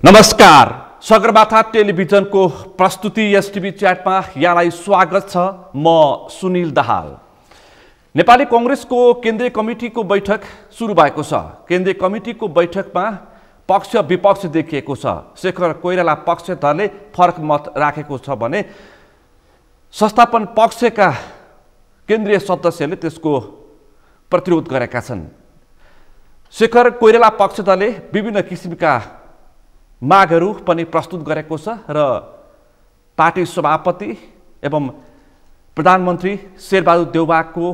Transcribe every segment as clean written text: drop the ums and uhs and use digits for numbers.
नमस्कार, सगरमाथा टेलिभिजनको प्रस्तुति एसटिभी च्याटमा यहाँलाई स्वागत छ। म सुनिल दाहाल। नेपाली कांग्रेसको केन्द्रीय कमिटीको बैठक सुरु भएको छ। केन्द्रीय कमिटीको बैठकमा पक्ष विपक्ष देखिएको छ। शेखर कोइराला पक्षधरले फरक मत राखेको छ भने संस्थापन पक्षका केन्द्रीय सदस्यले त्यसको प्रतिरोध गरेका छन्। शेखर कोइराला पक्षधरले विभिन्न किसिमका मागहरू पनि प्रस्तुत गरेको छ र पार्टी सभापति एवं प्रधानमन्त्री शेरबहादुर देउवाको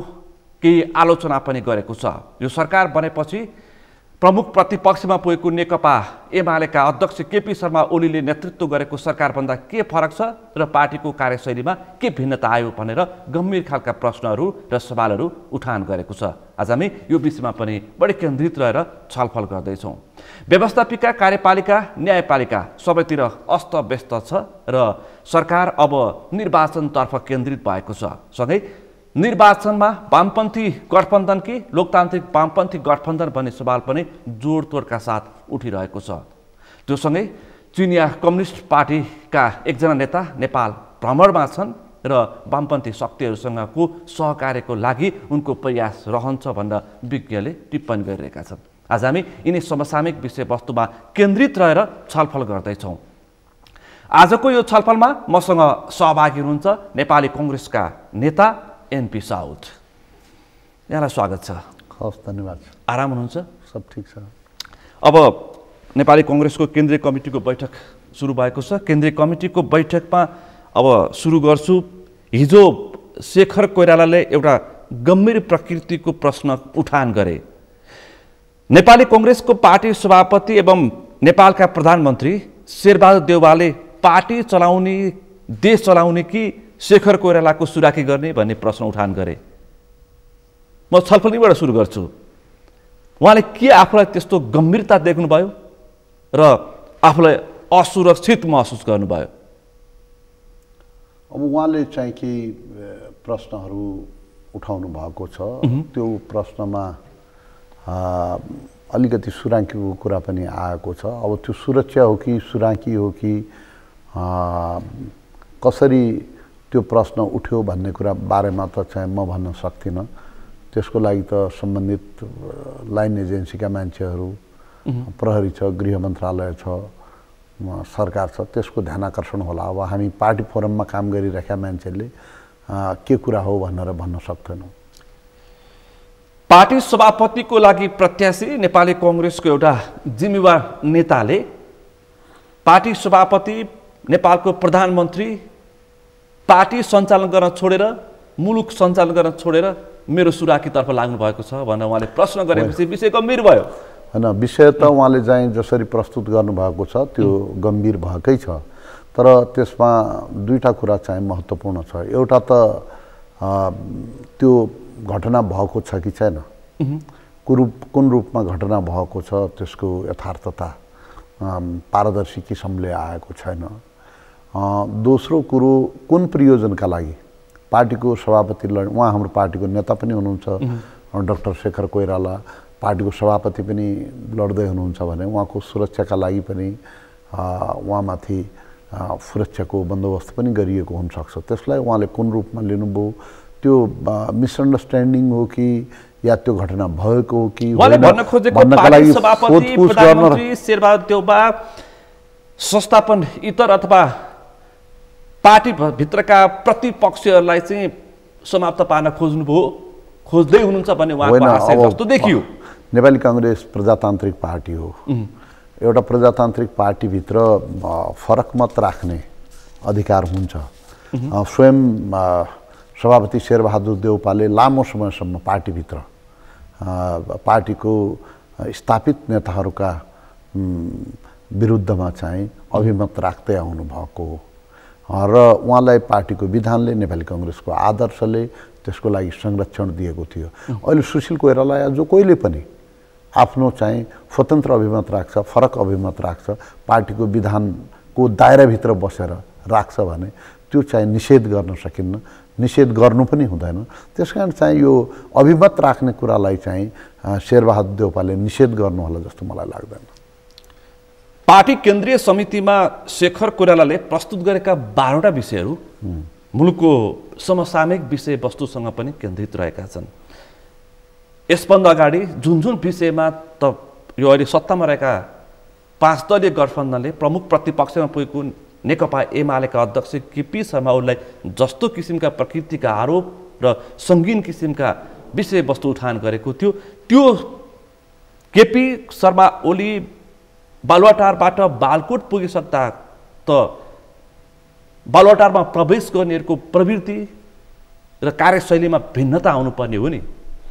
केही आलोचना पनि गरेको छ। यो सरकार बनेपछि प्रमुख प्रतिपक्षमा पुगेको नेकपा एमालेका अध्यक्ष केपी शर्मा ओलीले नेतृत्व गरेको सरकारभन्दा के फरक छ र पार्टीको कार्यशैलीमा के भिन्नता आयो भनेर गम्भीर खालका प्रश्नहरू र सवालहरू उठान गरेको छ। आज हामी यो विषयमा पनि बढी केन्द्रित रहेर छलफल गर्दैछौँ। व्यवस्थापिका, कार्यपालिका, न्यायपालिका सबैतिर अस्तव्यस्त छ र सरकार अब निर्वाचनतर्फ केन्द्रित भएको छ। सँगै निर्वाचनमा वामपन्थी गठबन्धन कि लोकतान्त्रिक वामपन्थी गठबन्धन भन्ने सवाल पनि जोडतोडका साथ उठिरहेको छ। त्यो सँगै चिनिया कम्युनिस्ट पार्टीका एकजना नेता नेपाल भ्रमणमा छन् र वामपन्थी शक्तिहरूसँगको सहकार्यको लागि उनको प्रयास रहन्छ भनेर विज्ञले टिप्पणी गरिरहेका छन्। आज हामी यिनी समसामयिक विषयवस्तुमा केन्द्रित रहेर छलफल गर्दैछौँ। आजको यो छलफलमा मसँग सहभागी हुनुहुन्छ नेपाली कांग्रेसका नेता एनपी साउद। यहाँलाई स्वागत छ। हस्, धन्यवाद। आराम हुनुहुन्छ? सब ठिक छ। अब नेपाली कांग्रेसको केन्द्रीय कमिटीको बैठक सुरु भएको छ। केन्द्रीय कमिटीको बैठकमा अब सुरु गर्छु। हिजो शेखर कोइरालाले एउटा गम्भीर प्रकृतिको प्रश्न उठान गरे। नेपाली कांग्रेसको पार्टी सभापति एवं नेपालका प्रधानमन्त्री शेरबहादुर देउवाले पार्टी चलाउने, देश चलाउने कि शेखर कोइरालाको सुराकी गर्ने भन्ने प्रश्न उठान गरे। म छलफलबाट सुरु गर्छु। उहाँले के आफूलाई त्यस्तो गम्भीरता देख्नुभयो र आफूलाई असुरक्षित महसुस गर्नुभयो? अब उहाँले चाहिँ केही प्रश्नहरू उठाउनु भएको छ। त्यो प्रश्नमा अलिकति सुराकीको कुरा पनि आएको छ। अब त्यो सुरक्षा हो कि सुराकी हो कि कसरी त्यो प्रश्न उठ्यो भन्ने कुरा बारेमा त चाहिँ म भन्न सक्दिनँ। त्यसको लागि त सम्बन्धित लाइन एजेन्सीका मान्छेहरू, प्रहरी छ, गृह मन्त्रालय छ, सरकार छ, त्यसको ध्यान आकर्षण होला। अब हामी पार्टी फोरममा काम गरिरहेका मान्छेले के कुरा हो भनेर भन्न सक्दैनौँ। पार्टी सभापतिको लागि प्रत्याशी नेपाली कांग्रेसको एउटा जिम्मेवार नेताले पार्टी सभापति, नेपालको प्रधानमन्त्री पार्टी सञ्चालन गर्न छोडेर, मुलुक सञ्चालन गर्न छोडेर मेरो सुराकीतर्फ लाग्नु भएको छ भनेर उहाँले प्रश्न गरेपछि विषय गम्भीर भयो। होइन, विषय त उहाँले चाहिँ जसरी प्रस्तुत गर्नुभएको छ त्यो गम्भीर भएकै छ। तर त्यसमा दुईवटा कुरा चाहिँ महत्त्वपूर्ण छ। एउटा त त्यो घटना भएको छ कि छैन, कुन रूपमा घटना भएको छ, त्यसको यथार्थता पारदर्शी किसिमले आएको छैन। दोस्रो कुरो, कुन प्रयोजनका लागि पार्टीको सभापति उहाँ हाम्रो पार्टीको नेता पनि हुनुहुन्छ, डाक्टर शेखर कोइराला पार्टीको सभापति पनि लड्दै हुनुहुन्छ भने उहाँको सुरक्षाका लागि पनि उहाँमाथि सुरक्षाको बन्दोबस्त पनि गरिएको हुनसक्छ। त्यसलाई उहाँले कुन रूपमा लिनुभयो, त्यो मिसअन्डरस्ट्यान्डिङ हो कि या त्यो घटना भएको हो कि भन्न खोजेको पार्टी सभापति, प्रधानमन्त्री शेरबहादुर देउवा संस्थापन इतर अथवा पार्टी भित्रका प्रतिपक्षहरूलाई चाहिँ समाप्त पार्न खोज्दै हुनुहुन्छ भन्ने उहाँको आशय जस्तो देखियो। नेपाली कांग्रेस प्रजातान्त्रिक पार्टी हो। एउटा प्रजातान्त्रिक पार्टीभित्र फरक मत राख्ने अधिकार हुन्छ। स्वयं सभापति शेरबहादुर देउवाले लामो समयसम्म पार्टीभित्र पार्टीको स्थापित नेताहरूका विरुद्धमा चाहिँ अभिमत राख्दै आउनुभएको हो र उहाँलाई पार्टीको विधानले, नेपाली कांग्रेसको आदर्शले त्यसको लागि संरक्षण दिएको थियो। अहिले सुशील कोइराला या जो कोहीले पनि आफ्नो चाहिँ स्वतन्त्र अभिमत राख्छ, फरक अभिमत राख्छ, पार्टीको विधानको दायराभित्र बसेर राख्छ भने त्यो चाहिँ निषेध गर्न सकिन्न, निषेध गर्नु पनि हुँदैन। त्यसकारण चाहिँ यो अभिमत राख्ने कुरालाई चाहिँ शेरबहादुर देउवाले निषेध गर्नु होला जस्तो मलाई लाग्दैन। पार्टी केन्द्रीय समितिमा शेखर कोइरालाले प्रस्तुत गरेका 12वटा विषयहरू मुलुकको समसामयिक विषयवस्तुसँग पनि केन्द्रित रहेका छन्। यसभन्दा अगाडि जुन जुन विषयमा त यो अहिले सत्तामा रहेका 5 दलीय गठबन्धनले प्रमुख प्रतिपक्षमा पुगेको नेकपा एमालेका अध्यक्ष केपी शर्मा ओलीलाई जस्तो किसिमका प्रकृतिका आरोप र सङ्गीन किसिमका विषयवस्तु उठान गरेको थियो, त्यो केपी शर्मा ओली बालुवाटारबाट बालकोट पुगिसक्दा त बालुवाटारमा प्रवेश गर्नेहरूको प्रवृत्ति र कार्यशैलीमा भिन्नता आउनुपर्ने हो नि,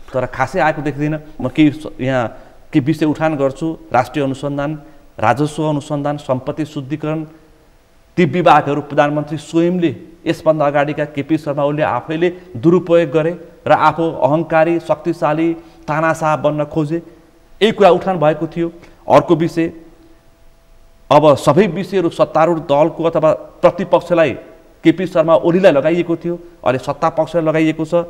तर खासै आएको देख्दिनँ। म यहाँ के विषय उठान गर्छु, राष्ट्रिय अनुसन्धान, राजस्व अनुसन्धान, सम्पत्ति शुद्धिकरण, ती विभागहरू प्रधानमन्त्री स्वयंले यसभन्दा अगाडिका केपी शर्मा ओलीले आफैले दुरुपयोग गरे र आफू अहङ्कारी, शक्तिशाली, तानाशाह बन्न खोजे, यही कुरा उठान भएको थियो। अर्को विषय, अब सबै विषयहरू सत्तारूढ दलको अथवा प्रतिपक्षलाई केपी शर्मा ओलीलाई लगाइएको थियो, अहिले सत्ता पक्षलाई लगाइएको छ।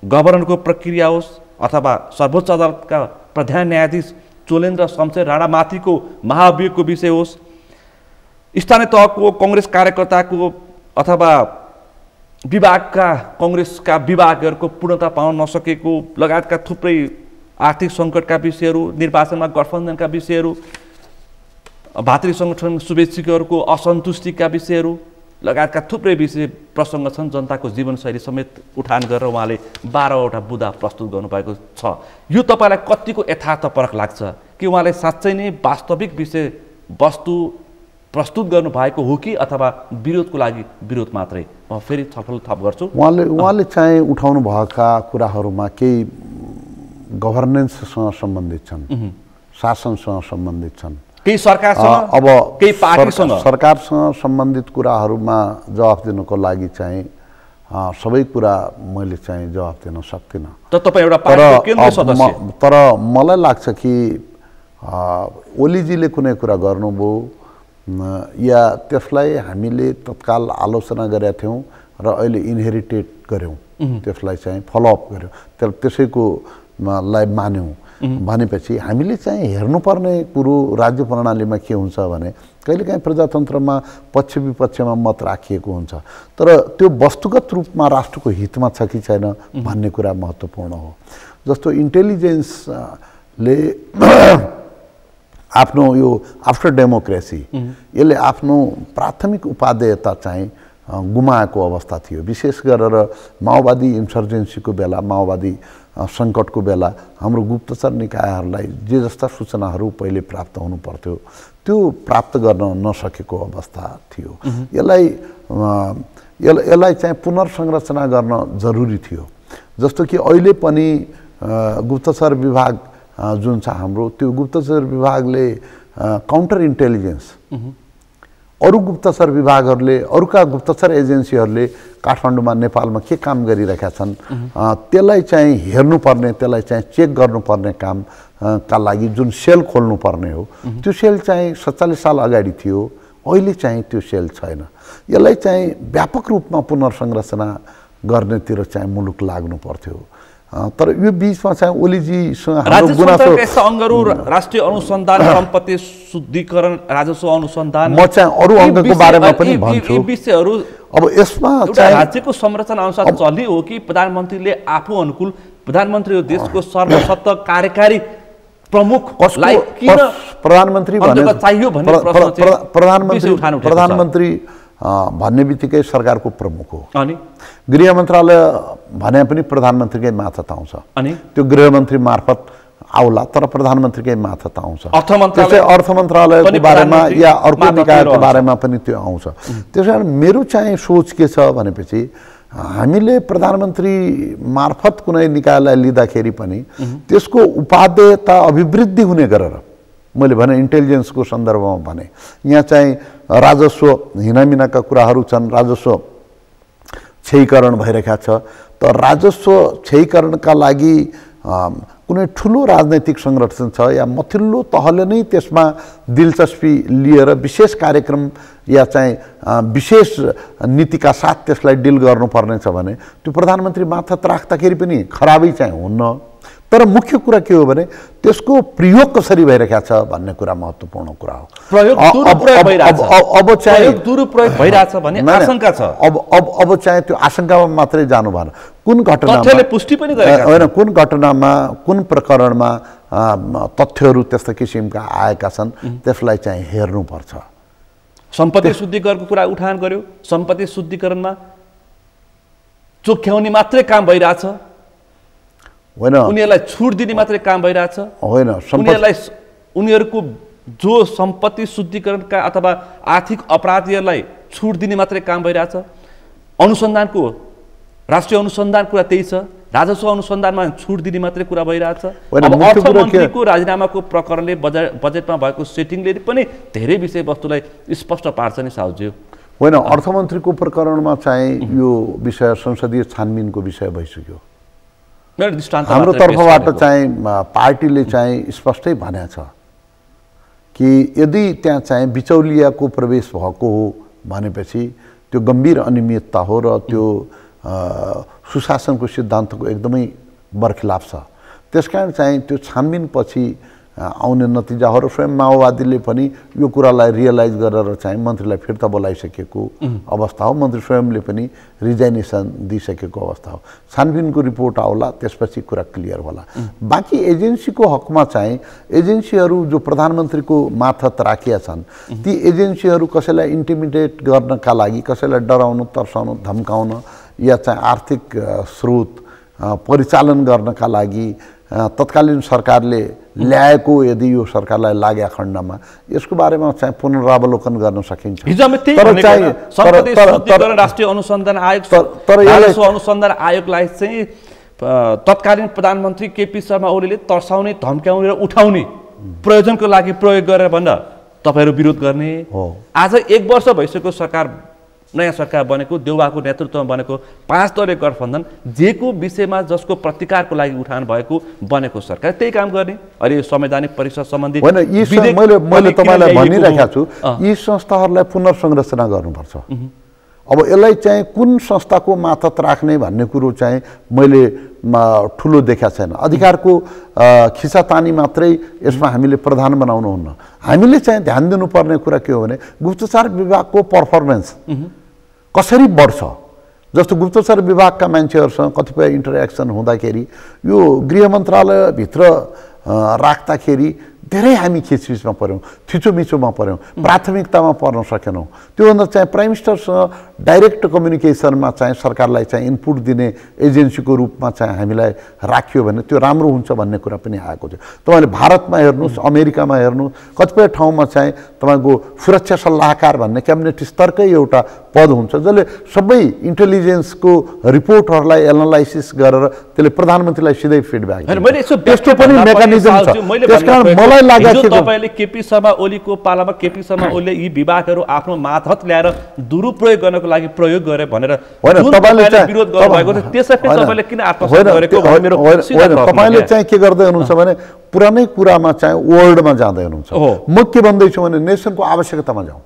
गभर्नरको प्रक्रिया होस् अथवा सर्वोच्च अदालतका प्रधान न्यायाधीश चोलेन्द्र शमशेर राणामाथिको महाभियोगको विषय होस्, स्थानीय तहको कङ्ग्रेस कार्यकर्ताको अथवा विभागका कङ्ग्रेसका विभागहरूको पूर्णता पाउन नसकेको लगायतका थुप्रै आर्थिक सङ्कटका विषयहरू, निर्वाचनमा गठबन्धनका विषयहरू, भातृ सङ्गठन शुभेच्छुकहरूको असन्तुष्टिका विषयहरू लगायतका थुप्रै विषय प्रसङ्ग छन्। जनताको जीवनशैली समेत उठान गरेर उहाँले 12वटा बुँदा प्रस्तुत गर्नुभएको छ। यो तपाईँलाई कतिको यथार्थपरक लाग्छ कि उहाँले साँच्चै नै वास्तविक विषयवस्तु प्रस्तुत गर्नुभएको हो कि अथवा विरोधको लागि विरोध मात्रै? म फेरि छलफल थप गर्छु। उहाँले चाहिँ उठाउनु भएका कुराहरूमा केही गभर्नेन्ससँग सम्बन्धित छन्, शासनसँग सम्बन्धित छन्, केही सरकारसँग, अब केही पार्टीसँग। सरकारसँग सम्बन्धित कुराहरूमा जवाफ दिनको लागि चाहिँ सबै कुरा मैले चाहिँ जवाफ दिन सक्दिनँ। तपाईँ एउटा पार्टीको केन्द्रीय सदस्य, तर मलाई लाग्छ कि ओलीजीले कुनै कुरा गर्नुभयो या त्यसलाई हामीले तत्काल आलोचना गरेका थियौँ र अहिले इन्हेरिटेड गऱ्यौँ, त्यसलाई चाहिँ फलोअप गऱ्यौँ, त्यसैको लाई मान्यौँ भनेपछि हामीले चाहिँ हेर्नुपर्ने कुरो राज्य प्रणालीमा के हुन्छ भने कहिलेकाहीँ प्रजातन्त्रमा पक्ष विपक्षमा मत राखिएको हुन्छ, तर त्यो वस्तुगत रूपमा राष्ट्रको हितमा छ कि छैन भन्ने कुरा महत्त्वपूर्ण हो। जस्तो इन्टेलिजेन्सले आफ्नो यो आफ्टर डेमोक्रेसी यसले आफ्नो प्राथमिक उपादेयता चाहिँ गुमाएको अवस्था थियो। विशेष गरेर माओवादी इन्सर्जेन्सीको बेला, माओवादी सङ्कटको बेला हाम्रो गुप्तचर निकायहरूलाई जे जस्ता सूचनाहरू पहिले प्राप्त हुनु पर्थ्यो त्यो प्राप्त गर्न नसकेको अवस्था थियो। यसलाई चाहिँ पुनर्संरचना गर्न जरुरी थियो। जस्तो कि अहिले पनि गुप्तचर विभाग जुन छ हाम्रो, त्यो गुप्तचर विभागले काउन्टर इन्टेलिजेन्स अरू गुप्तचर विभागहरूले, अरूका गुप्तचर एजेन्सीहरूले काठमाडौँमा नेपालमा के काम गरिरहेका छन् त्यसलाई चाहिँ हेर्नुपर्ने, त्यसलाई चाहिँ चेक गर्नुपर्ने काम का लागि जुन सेल खोल्नुपर्ने हो त्यो सेल चाहिँ 47 साल अगाडि थियो, अहिले चाहिँ त्यो सेल छैन। यसलाई चाहिँ व्यापक रूपमा पुनर्संरचना गर्नेतिर चाहिँ मुलुक लाग्नु पर्थ्यो। तर यो बीचमा चाहिँ ओलीजीसँग हाम्रो गुनासो अङ्गहरू, राष्ट्रिय अनुसन्धान, सम्पत्ति शुद्धिकरण, राजस्व अनुसन्धान, म चाहिँ अरू अङ्गको बारेमा पनि भन्छु। विषयहरू अब यसमा चाहिँ राज्यको संरचना अनुसार चल्ने हो कि प्रधानमन्त्रीले आफू अनुकूल, प्रधानमन्त्री हो देशको सर्वशक्त कार्यकारी प्रमुखलाई किन प्रधानमन्त्री चाहियो भन्ने प्रश्न प्रधानमन्त्री भन्ने बित्तिकै सरकारको प्रमुख हो। अनि गृह मन्त्रालय भने पनि प्रधानमन्त्रीकै माथत आउँछ, अनि त्यो गृहमन्त्री मार्फत आउला तर प्रधानमन्त्रीकै माथत आउँछ। त्यसै अर्थ मन्त्रालयको बारेमा या अर्को निकायको बारेमा पनि त्यो आउँछ। त्यसैकारण मेरो चाहिँ सोच के छ भनेपछि हामीले प्रधानमन्त्री मार्फत कुनै निकायलाई लिँदाखेरि पनि त्यसको उपादेयता अभिवृद्धि हुने गरेर, मैले भने इन्टेलिजेन्सको सन्दर्भमा भने यहाँ चाहिँ राजस्व हिनामिनाका कुराहरू छन्, राजस्व क्षयीकरण भइरहेको छ। त राजस्व क्षयीकरणका लागि कुनै ठुलो राजनैतिक संरक्षण छ या मथिल्लो तहले नै त्यसमा दिलचस्पी लिएर विशेष कार्यक्रम या चाहिँ विशेष नीतिका साथ त्यसलाई डिल गर्नुपर्ने छ भने त्यो प्रधानमन्त्री मार्फत राख्दाखेरि पनि खराबै चाहिँ हुन्न। तर मुख्य कुरा के हो भने त्यसको प्रयोग कसरी भइरहेको छ भन्ने कुरा महत्त्वपूर्ण कुरा हो। प्रयोग दुरुपयोग भइरहेछ, अब चाहिँ प्रयोग दुरुपयोग भइरहेछ भन्ने आशंका छ। अब चाहिँ त्यो आशंकामा मात्रै जानु भएन, कुन घटनामा तथ्यले पुष्टि पनि गरेका होइन, कुन घटनामा कुन प्रकरणमा तथ्यहरू त्यस्ता किसिमका आएका छन् त्यसलाई चाहिँ हेर्नुपर्छ। सम्पत्ति शुद्धिकरणको कुरा उठान गर्यो, सम्पत्ति शुद्धिकरणमा चोख्याउने मात्रै काम भइरहेछ, होइन उनीहरूलाई छुट दिने मात्रै काम भइरहेछ, होइन उनीहरूको जो सम्पत्ति शुद्धिकरणका अथवा आर्थिक अपराधीहरूलाई छुट दिने मात्रै काम भइरहेछ। अनुसन्धानको राष्ट्रिय अनुसन्धान कुरा त्यही छ, राजस्व अनुसन्धानमा छुट दिने मात्रै कुरा भइरहेछ। अब अर्थमन्त्रीको राजीनामाको प्रकरणले बजेटमा भएको सेटिङले पनि धेरै विषयवस्तुलाई स्पष्ट पार्छ नि साउज्यू। होइन, अर्थमन्त्रीको प्रकरणमा चाहिँ यो विषय संसदीय छानबिनको विषय भइसक्यो। हाम्रो तर्फबाट चाहिँ पार्टीले चाहिँ स्पष्टै भनेको छ कि यदि त्यहाँ चाहिँ बिचौलियाको प्रवेश भएको हो भनेपछि त्यो गम्भीर अनियमितता हो र त्यो सुशासनको सिद्धान्तको एकदमै बरखिलाफ छ। त्यसकारण चाहिँ त्यो छानबिनपछि आउने नतिजा हो र स्वयं माओवादीले पनि यो कुरालाई रियलाइज गरेर चाहिँ मन्त्रीलाई फिर्ता बोलाइसकेको अवस्था हो। मन्त्री स्वयंले पनि रिजाइनेसन दिइसकेको अवस्था हो। छानबिनको रिपोर्ट आउला, त्यसपछि कुरा क्लियर होला। बाँकी एजेन्सीको हकमा चाहिँ एजेन्सीहरू जो प्रधानमन्त्रीको मार्फत राखिया छन् ती एजेन्सीहरू कसैलाई इन्टिमिडेट गर्नका लागि, कसैलाई डराउनु, तर्साउनु, धम्काउन या चाहिँ आर्थिक स्रोत परिचालन गर्नका लागि तत्कालीन सरकारले ल्याएको यदि यो सरकारलाई लाग्या खण्डमा यसको बारेमा चाहिँ पुनरावलोकन गर्न सकिन्छ। राष्ट्रिय अनुसन्धान आयोग, राजस्व अनुसन्धान आयोगलाई चाहिँ तत्कालीन प्रधानमन्त्री केपी शर्मा ओलीले तर्साउने, धम्क्याउने र उठाउने प्रयोजनको लागि प्रयोग गरेर भनेर तपाईँहरू विरोध गर्ने। आज 1 वर्ष भइसक्यो सरकार, नयाँ सरकार बनेको, देउवाको नेतृत्वमा बनेको 5 दलीय गठबन्धन, जेको विषयमा जसको प्रतिकारको लागि उठान भएको बनेको सरकार त्यही काम गर्ने। अहिले संवैधानिक परिषद सम्बन्धी होइन, मैले तपाईँलाई भनिरहेको छु यी संस्थाहरूलाई पुनर्संरचना गर्नुपर्छ। अब यसलाई चाहिँ कुन संस्थाको मातहत राख्ने भन्ने कुरो चाहिँ मैले ठुलो देखाएको छैन। अधिकारको खिचातानी मात्रै यसमा हामीले प्रधान बनाउनुहुन्न। हामीले चाहिँ ध्यान दिनुपर्ने कुरा के हो भने गुप्तचर विभागको पर्फर्मेन्स कसरी बढ्छ। जस्तो गुप्तचर विभागका मान्छेहरूसँग कतिपय इन्टरेक्सन हुँदाखेरि यो गृह मन्त्रालयभित्र राख्दाखेरि धेरै हामी खिचबिचमा पऱ्यौँ, थिचोमिचोमा पऱ्यौँ, प्राथमिकतामा पर्न सकेनौँ। त्योभन्दा चाहिँ प्राइम मिनिस्टरसँग डाइरेक्ट कम्युनिकेसनमा चाहिँ सरकारलाई चाहिँ इनपुट दिने एजेन्सीको रूपमा चाहिँ हामीलाई राखियो भने त्यो राम्रो हुन्छ भन्ने कुरा पनि आएको थियो। तपाईँले भारतमा हेर्नुहोस्, अमेरिकामा हेर्नुहोस्, कतिपय ठाउँमा चाहिँ तपाईँको सुरक्षा सल्लाहकार भन्ने क्याबिनेट स्तरकै एउटा पद हुन्छ जसले सबै इन्टेलिजेन्सको रिपोर्टहरूलाई एनालाइसिस गरेर त्यसले प्रधानमन्त्रीलाई सिधै फिडब्याक दिन्छ। त्यस्तो पनि मेकानिजम छ। त्यसकारण मलाई लागेको तपाईँले केपी शर्मा ओलीको पालामा केपी शर्मा ओलीले यी विभागहरू आफ्नो मातहत ल्याएर दुरुपयोग गर्नको लागि प्रयोग गरे भनेर विरोध गर्नुभएको थियो, त्यसै तपाईँले किन आत्मसात गरेको भन्ने मेरो तपाईँले चाहिँ के गर्दै हुनुहुन्छ भने पुरानै कुरामा चाहिँ वर्ल्डमा जाँदै हुनुहुन्छ। म के भन्दैछु भने नेसनको आवश्यकतामा जाउँ।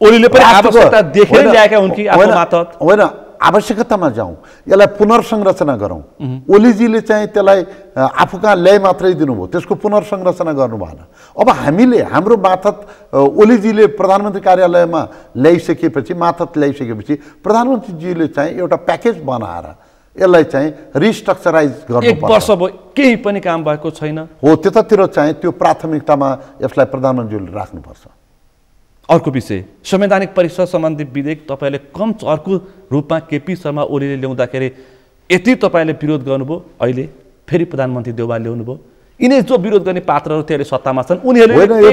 ओलीले पनि आवश्यकता देखेर ल्याएका हुन् कि आफ्नो मातहत? होइन, आवश्यकतामा जाउँ, यसलाई पुनर्संरचना गरौँ। ओलीजीले चाहिँ त्यसलाई आफू कहाँ ल्याइ मात्रै दिनुभयो, त्यसको पुनर्संरचना गर्नु भएन। अब हामीले हाम्रो मातहत ओलीजीले प्रधानमन्त्री कार्यालयमा ल्याइसकेपछि, मातहत ल्याइसकेपछि प्रधानमन्त्रीजीले चाहिँ एउटा प्याकेज बनाएर यसलाई चाहिँ रिस्ट्रक्चराइज गर्नु। 1 वर्ष भयो केही पनि काम भएको छैन हो, त्यतातिर चाहिँ त्यो प्राथमिकतामा यसलाई प्रधानमन्त्रीले राख्नुपर्छ। अर्को विषय संवैधानिक परिषद सम्बन्धी विधेयक तपाईँले कम अर्को रूपमा केपी शर्मा ओलीले ल्याउँदाखेरि यति तपाईँले विरोध गर्नुभयो, अहिले फेरि प्रधानमन्त्री देउवा ल्याउनुभयो। यिनै जो विरोध गर्ने पात्रहरू थियो अहिले सत्तामा छन् उनीहरूले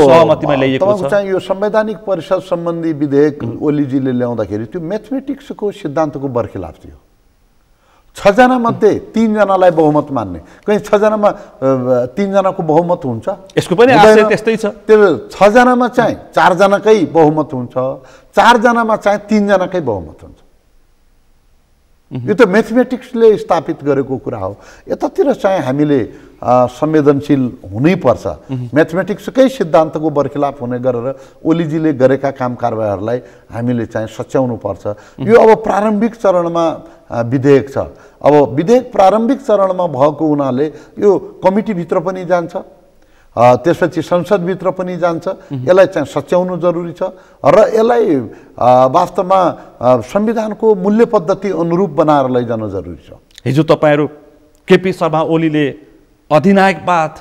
सहमतिमा ल्याइएको छ। यो संवैधानिक परिषद सम्बन्धी विधेयक ओलीजीले ल्याउँदाखेरि त्यो म्याथमेटिक्सको सिद्धान्तको बरखिलाफ थियो। 6 जना मध्ये 3 जनालाई बहुमत मान्ने, कहीँ 6 जनामा 3 जनाको बहुमत हुन्छ, यसको पनि आशय त्यस्तै छ। त्यो 6 जनामा चाहिँ 4 जनाकै बहुमत हुन्छ, 4 जनामा चाहिँ 3 जनाकै बहुमत हुन्छ। यो त म्याथमेटिक्सले स्थापित गरेको कुरा हो। यतातिर चाहिँ हामीले संवेदनशील हुनैपर्छ। म्याथमेटिक्सकै सिद्धान्तको बरखिलाफ हुने गरेर ओलीजीले गरेका काम कारबाहीहरूलाई हामीले चाहिँ सच्याउनु पर्छ। यो अब प्रारम्भिक चरणमा विधेयक छ। अब विधेयक प्रारम्भिक चरणमा भएको हुनाले यो कमिटीभित्र पनि जान्छ, त्यसपछि संसदभित्र पनि जान्छ। यसलाई चाहिँ सच्याउनु जरुरी छ र यसलाई वास्तवमा संविधानको मूल्य पद्धति अनुरूप बनाएर लैजानु जरुरी छ। हिजो तपाईहरू केपी शर्मा ओलीले अधिनायकवाद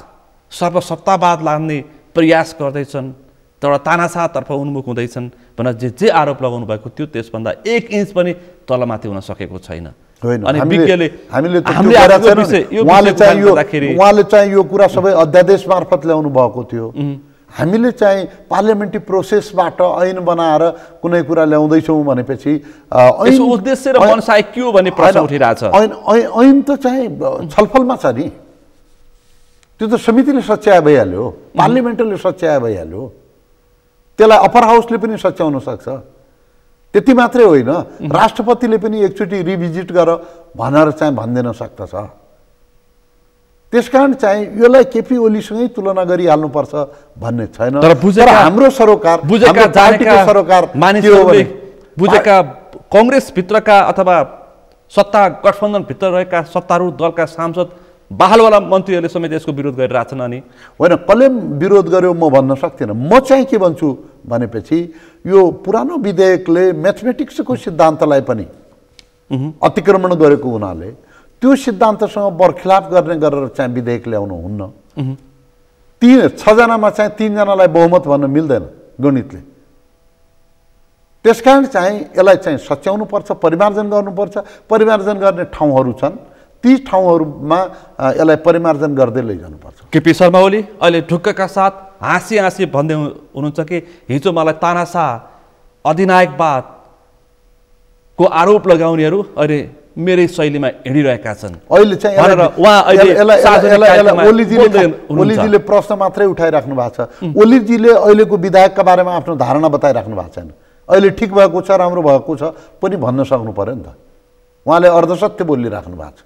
सर्वसत्तावाद लाने प्रयास गर्दैछन् तर तानाशाहतर्फ उन्मुख हुँदैछन् भनेर जे आरोप लगाउनु भएको थियो त्यसभन्दा 1 इन्च पनि तलमाथि हुन सकेको छैन। अनि विज्ञले उहाँले चाहिँ यो कुरा सबै अध्यादेश मार्फत ल्याउनु भएको थियो। हामीले चाहिँ पार्लियामेन्ट्री प्रोसेसबाट ऐन बनाएर कुनै कुरा ल्याउँदैछौँ भनेपछि उद्देश्य र मनसाय के हो भन्ने प्रश्न उठिरहेछ। ऐन त चाहिँ छलफलमा छ नि, त्यो त समितिले सच्याए भइहाल्यो, पार्लियामेन्टले सच्याए भइहाल्यो, त्यसलाई अप्पर हाउसले पनि सच्याउन सक्छ। त्यति मात्रै होइन, राष्ट्रपतिले पनि एकचोटि रिभिजिट गर भनेर चाहिँ भनिदिन सक्दछ। त्यसकारण चाहिँ यसलाई केपी ओलीसँगै तुलना गरिहाल्नुपर्छ भन्ने छैन। तर हाम्रो सरकार पार्टीको सरकार मानिसहरूले बुझेका कङ्ग्रेसभित्रका अथवा सत्ता गठबन्धनभित्र रहेका सत्तारूढ दलका सांसद बहालवाला मन्त्रीहरूले समेत यसको विरोध गरिरहेछन्। अनि होइन, कसले विरोध गर्यो म भन्न सक्दिनँ। म चाहिँ के भन्छु भनेपछि यो पुरानो विधेयकले म्याथमेटिक्सको सिद्धान्तलाई पनि अतिक्रमण गरेको हुनाले त्यो सिद्धान्तसँग बरखिलाफ गर्ने गरेर चाहिँ विधेयक ल्याउनु हुन्न। 6 जनामा चाहिँ 3 जनालाई बहुमत भन्न मिल्दैन गणितले। त्यसकारण चाहिँ यसलाई चाहिँ सच्याउनु पर्छ, परिमार्जन गर्नुपर्छ। परिमार्जन गर्ने ठाउँहरू छन्, ती ठाउँहरूमा यसलाई परिमार्जन गर्दै लैजानुपर्छ। केपी शर्मा ओली अहिले ढुक्कका साथ हाँसी हाँसी भन्दै हुनुहुन्छ कि हिजो मलाई तानाशाह अधिनायकवादको आरोप लगाउनेहरू अहिले मेरै शैलीमा हिँडिरहेका छन्। अहिले चाहिँ ओलीजीले प्रश्न मात्रै उठाइराख्नु भएको छ। ओलीजीले अहिलेको विधायकका बारेमा आफ्नो धारणा बताइराख्नु भएको छैन। अहिले ठिक भएको छ, राम्रो भएको छ पनि भन्न सक्नु पर्यो नि त। उहाँले अर्धसत्य बोलिराख्नु भएको छ।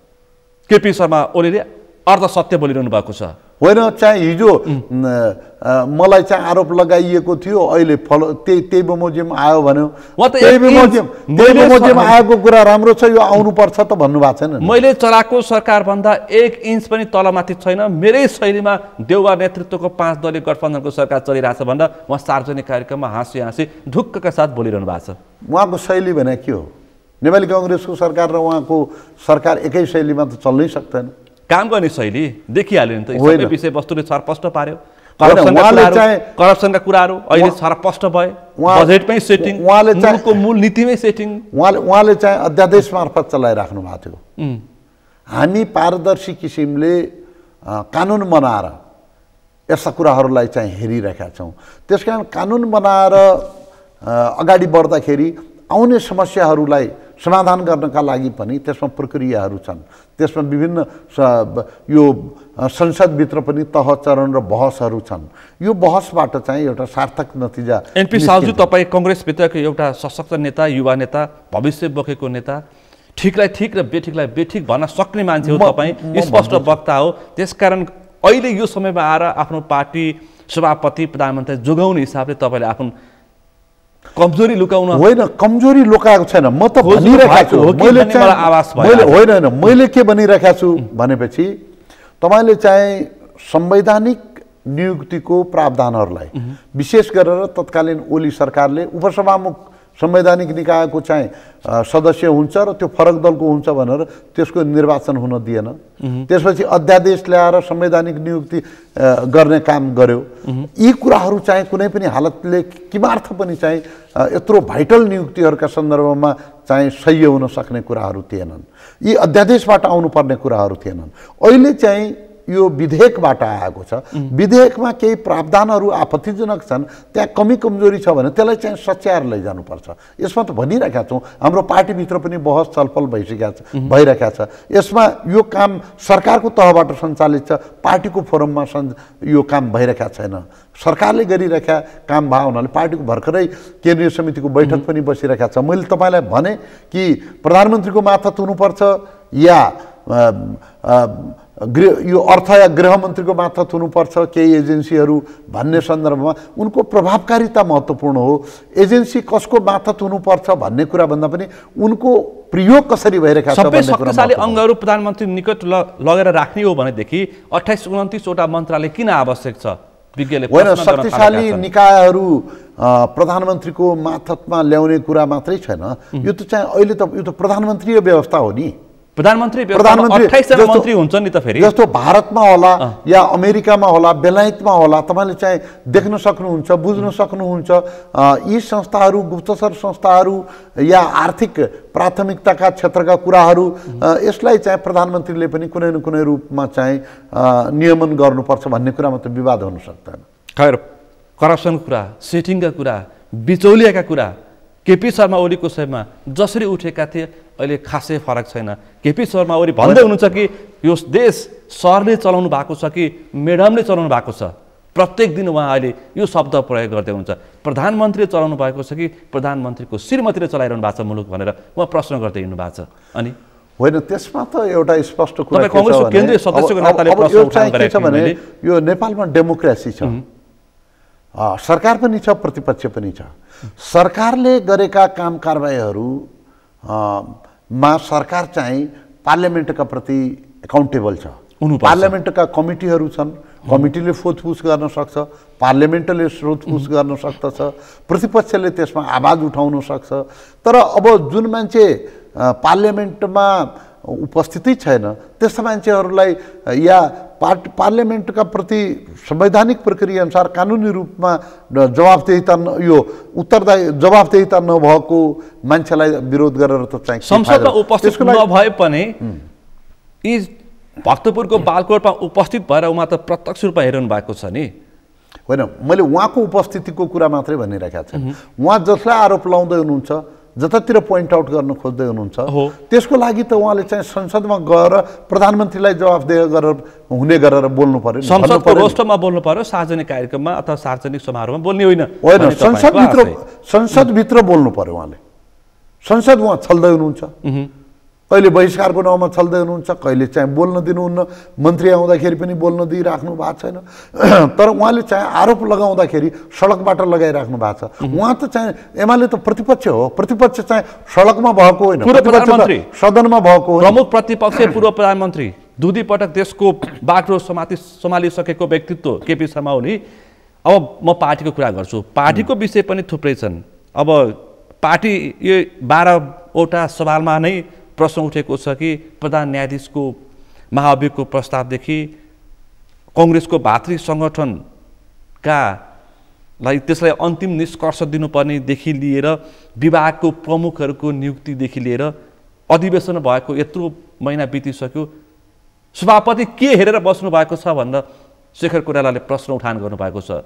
केपी शर्मा ओलीले अर्धसत्य बोलिरहनु भएको छ। होइन, चाहिँ हिजो मलाई चाहिँ आरोप लगाइएको थियो, अहिले त्यही बमोजिम आयो भन्यो। त्यही बमोजिम आएको कुरा राम्रो छ, यो आउनुपर्छ त भन्नुभएको छैन। मैले चलाएको सरकारभन्दा 1 इन्च पनि तलमाथि छैन, मेरै शैलीमा देउवा नेतृत्वको 5 दलीय गठबन्धनको सरकार चलिरहेछ भनेर उहाँ सार्वजनिक कार्यक्रममा हाँसी हाँसी ढुक्कका साथ बोलिरहनु भएको छ। उहाँको शैली भने के हो? नेपाली काङ्ग्रेसको सरकार र उहाँको सरकार एकै शैलीमा त चल्नै सक्दैन। काम गर्ने शैली देखिहाल्यो नि त। सबै विषयवस्तुले छरपष्ट पार्यो। करप्सनका कुराहरू अहिले छरपष्ट भए, बजेटमै सेटिङ, उहाँको मूल नीतिमै सेटिङ। उहाँले चाहिँ अध्यादेश मार्फत चलाइराख्नु भएको थियो। हामी पारदर्शी किसिमले कानुन बनाएर यस्ता कुराहरूलाई चाहिँ हेरिरहेका छौँ। त्यसकारण कानुन बनाएर अगाडि बढ्दाखेरि आउने समस्याहरूलाई समाधान गर्नका लागि पनि त्यसमा प्रक्रियाहरू छन्। त्यसमा विभिन्न यो संसदभित्र पनि तह चरण र बहसहरू छन्। यो बहसबाट चाहिँ एउटा सार्थक नतिजा। एनपी सालजी, तपाईँ कङ्ग्रेसभित्रको एउटा सशक्त नेता, युवा नेता, भविष्य बोकेको नेता, ठिकलाई ठिक र बेठिकलाई बेठिक भन्न सक्ने मान्छे हो तपाईँ, स्पष्ट वक्ता हो। त्यसकारण अहिले यो समयमा आएर आफ्नो पार्टी सभापति प्रधानमन्त्री जोगाउने हिसाबले तपाईँले आफ्नो कमजोरी लुकाउन होइन, कमजोरी लुकाएको छैन। म त भनिरहेको छु, मैले के भनिरहेको छु भनेपछि तपाईँले चाहिँ संवैधानिक नियुक्तिको प्रावधानहरूलाई विशेष गरेर तत्कालीन ओली सरकारले उपसभामुख संवैधानिक निकायको चाहिँ सदस्य हुन्छ र त्यो फरक दलको हुन्छ भनेर त्यसको निर्वाचन हुन दिएन। त्यसपछि अध्यादेश ल्याएर संवैधानिक नियुक्ति गर्ने काम गर्यो। यी कुराहरू चाहिँ कुनै पनि हालतले किमार्थ पनि चाहिँ यत्रो भाइटल नियुक्तिहरूका सन्दर्भमा चाहिँ सह्य हुन सक्ने कुराहरू थिएनन्। यी अध्यादेशबाट आउनुपर्ने कुराहरू थिएनन्। अहिले चाहिँ यो विधेयकबाट आएको छ। विधेयकमा केही प्रावधानहरू आपत्तिजनक छन्, त्यहाँ कमी कमजोरी छ भने त्यसलाई चाहिँ सच्याएर लैजानुपर्छ। यसमा त भनिरहेका छौँ, हाम्रो पार्टीभित्र पनि बहस छलफल भइरहेका छ। यसमा यो काम सरकारको तहबाट सञ्चालित छ, पार्टीको फोरममा यो काम भइरहेका छैन। सरकारले गरिरहेका काम भए हुनाले पार्टीको भर्खरै केन्द्रीय समितिको बैठक पनि बसिरहेका छ। मैले तपाईँलाई भने कि प्रधानमन्त्रीको मातहत हुनुपर्छ या यो अर्थ या गृहमन्त्रीको मातहत हुनुपर्छ केही एजेन्सीहरू भन्ने सन्दर्भमा उनको प्रभावकारिता महत्त्वपूर्ण हो। एजेन्सी कसको मातहत हुनुपर्छ भन्ने कुरा भन्दा पनि उनको प्रयोग कसरी भइरहेको छ सबै शक्तिशाली अङ्गहरू प्रधानमन्त्री निकट लगेर राख्ने हो भनेदेखि 28-29 वटा मन्त्रालय किन आवश्यक छ? होइन, शक्तिशाली निकायहरू प्रधानमन्त्रीको मातहतमा ल्याउने कुरा मात्रै छैन। यो त चाहिँ अहिले त यो त प्रधानमन्त्रीय व्यवस्था हो नि। प्रधानमन्त्री 28 जना मन्त्री हुन्छन् नि त फेरि। जस्तो भारतमा होला या अमेरिकामा होला, बेलायतमा होला, तपाईँले चाहिँ देख्न सक्नुहुन्छ, बुझ्न सक्नुहुन्छ। यी संस्थाहरू, गुप्तचर संस्थाहरू या आर्थिक प्राथमिकताका क्षेत्रका कुराहरू, यसलाई चाहिँ प्रधानमन्त्रीले पनि कुनै न कुनै रूपमा चाहिँ नियमन गर्नुपर्छ भन्ने कुरामा त विवाद हुन सक्दैन। खैर, करप्सनको कुरा, सेटिङका कुरा, बिचौलियाका कुरा केपी शर्मा ओलीको समयमा जसरी उठेका थिए अहिले खासै फरक छैन। केपी शर्मा ओली भन्दै हुनुहुन्छ कि यो देश सरले चलाउनु भएको छ कि मेडमले चलाउनु भएको छ। प्रत्येक दिन उहाँ अहिले यो शब्द प्रयोग गर्दै हुन्छ, प्रधानमन्त्रीले चलाउनु भएको छ कि प्रधानमन्त्रीको श्रीमतीले चलाइरहनु भएको छ मुलुक भनेर उहाँ प्रश्न गर्दै हिँड्नु भएको छ। अनि होइन, त्यसमा त एउटा स्पष्ट कुरा कांग्रेसको केन्द्रीय सदस्यको नाताले प्रश्न उठाउनु गरेको छ भने यो नेपालमा डेमोक्रेसी छ, सरकार पनि छ, प्रतिपक्ष पनि छ। सरकारले गरेका काम कारबाहीहरूमा सरकार चाहिँ पार्लियामेन्टका प्रति एकाउन्टेबल छ। पार्लियामेन्टका कमिटीहरू छन्, कमिटीले सोधपुछ गर्न सक्छ, पार्लियामेन्टले सोधपुछ गर्न सक्दछ, प्रतिपक्षले त्यसमा आवाज उठाउन सक्छ। तर अब जुन मान्छे पार्लियामेन्टमा उपस्थिति छैन त्यस्ता मान्छेहरूलाई या पार्लियामेन्टका प्रति संवैधानिक प्रक्रिया अनुसार कानुनी रूपमा जवाफदेहिता यो जवाफदेहिता नभएको मान्छेलाई विरोध गरेर त चाहिँ संसदमा उपस्थित नभए पनि यी भक्तपुरको बालकोटमा उपस्थित भएर उहाँ त प्रत्यक्ष रूपमा हेरिरहनु भएको छ नि। होइन, मैले उहाँको उपस्थितिको कुरा मात्रै भनिरहेका छु। उहाँ जसलाई आरोप लाउँदै हुनुहुन्छ, जतातिर पोइन्ट आउट गर्न खोज्दै हुनुहुन्छ, त्यसको लागि त उहाँले चाहिँ संसदमा गएर प्रधानमन्त्रीलाई जवाफदेह हुने गरेर बोल्नु पर्यो। संसदको रोस्टरमा बोल्नु पर्यो, सार्वजनिक कार्यक्रममा अथवा सार्वजनिक समारोहमा बोल्ने होइन। होइन, संसदभित्र बोल्नु पर्यो उहाँले। संसद उहाँ छल्दै हुनुहुन्छ, कहिले बहिष्कारको नाउँमा छल्दै हुनुहुन्छ, कहिले चाहिँ बोल्न दिनुहुन्न। मन्त्री आउँदाखेरि पनि बोल्न दिइराख्नु भएको छैन। तर उहाँले चाहिँ आरोप लगाउँदाखेरि सडकबाट लगाइराख्नु भएको छ। उहाँ त चाहिँ एमाले त प्रतिपक्ष हो, प्रतिपक्ष चाहिँ सडकमा भएको होइन, प्रधानमन्त्री सदनमा भएको हो। प्रमुख प्रतिपक्ष पूर्व प्रधानमन्त्री, 2 पटक देशको बाटो सम्हालिसकेको व्यक्तित्व केपी शर्मा ओली। अब म पार्टीको कुरा गर्छु, पार्टीको विषय पनि थुप्रै छन्। अब पार्टी यो 12वटा सवालमा नै प्रश्न उठेको छ कि प्रधान न्यायाधीशको महाभियोगको प्रस्तावदेखि कांग्रेसको भातृ सङ्गठनका लागि त्यसलाई अन्तिम निष्कर्ष दिनुपर्नेदेखि लिएर विभागको प्रमुखहरूको नियुक्तिदेखि लिएर अधिवेशन भएको यत्रो महिना बितिसक्यो, सभापति के हेरेर बस्नु भएको छ भनेर शेखर कोइरालाले प्रश्न उठान गर्नुभएको छ,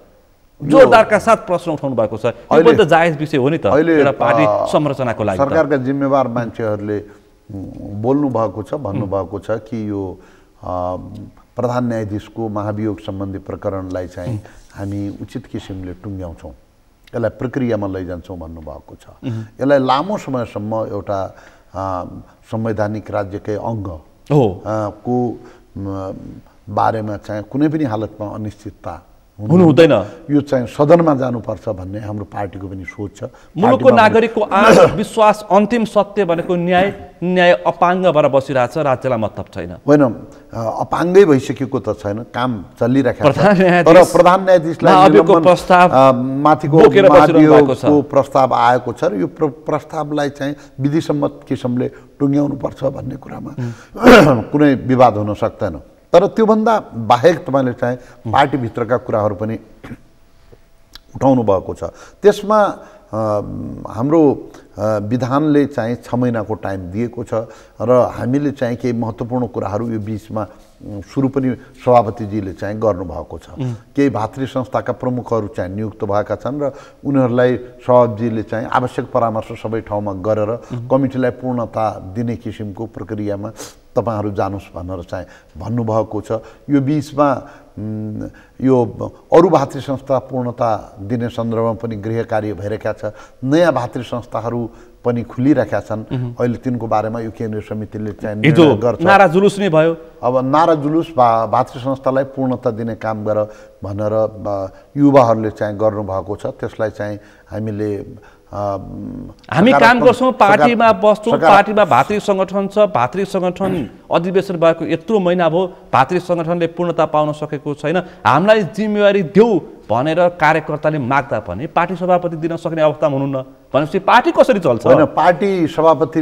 जोरदारका साथ प्रश्न उठाउनु भएको छ। यो पनि त जायज विषय हो नि त एउटा पार्टी संरचनाको लागि। सरकारका जिम्मेवार मान्छेहरूले बोल्नु भएको छ, भन्नुभएको छ कि यो प्रधान न्यायाधीशको महाभियोग सम्बन्धी प्रकरणलाई चाहिँ हामी उचित किसिमले टुङ्ग्याउँछौँ, यसलाई प्रक्रियामा लैजान्छौँ भन्नुभएको छ। यसलाई लामो समयसम्म एउटा संवैधानिक राज्यकै अङ्ग को बारेमा चाहिँ कुनै पनि हालतमा अनिश्चितता हुनु हुँदैन। यो चाहिँ सदनमा जानुपर्छ भन्ने हाम्रो पार्टीको पनि सोच छ। मुलुकको नागरिकको विश्वास, अन्तिम सत्य भनेको न्याय अपाङ्ग भएर बसिरहेछ, राज्यलाई मतलब छैन। होइन, अपाङ्गै भइसकेको त छैन, काम चलिरहेको छ। तर प्रधान न्यायाधीशलाई माथिको प्रस्ताव आएको छ र यो प्रस्तावलाई चाहिँ विधिसम्मत किसिमले टुङ्ग्याउनुपर्छ भन्ने कुरामा कुनै विवाद हुन सक्दैन। तर त्योभन्दा बाहेक तपाईँले चाहिँ पार्टीभित्रका कुराहरू पनि उठाउनु भएको छ। त्यसमा हाम्रो विधानले चाहिँ 6 महिनाको टाइम दिएको छ र हामीले चाहिँ केही महत्त्वपूर्ण कुराहरू यो बीचमा सुरु पनि सभापतिजीले चाहिँ गर्नुभएको छ। केही भातृ संस्थाका प्रमुखहरू चाहिँ नियुक्त भएका छन् र उनीहरूलाई सभापतिजीले चाहिँ आवश्यक परामर्श सबै ठाउँमा गरेर कमिटीलाई पूर्णता दिने किसिमको प्रक्रियामा तपाईहरु जानुस् भनेर चाहिँ भन्नुभएको छ। यो बीचमा यो अरु भातृ संस्था पूर्णता दिने सन्दर्भमा पनि गृह कार्य भइरहेका छ। नयाँ भातृ संस्थाहरू पनि खुलिरहेका छन्। अहिले तिनको बारेमा यो केन्द्रीय समितिले चाहिँ निर्णय गर्छ। नारा जुलुस नै भयो। अब नारा जुलुस भातृ संस्थालाई पूर्णता दिने काम गर भनेर युवाहरूले चाहिँ गर्नुभएको छ। त्यसलाई चाहिँ हामी काम गर्छौं, पार्टीमा बस्छौं, पार्टीमा भातृ संगठन छ, भातृ संगठन अधिवेशन भएको यत्रो महिना भयो, भातृ संगठनले पूर्णता पाउन सकेको छैन, हामीलाई जिम्मेवारी देऊ भनेर कार्यकर्ताले माग्दा पनि पार्टी सभापति दिन सक्ने अवस्थामा हुनुहुन्न भनेपछि पार्टी कसरी चल्छ? हैन, पार्टी सभापति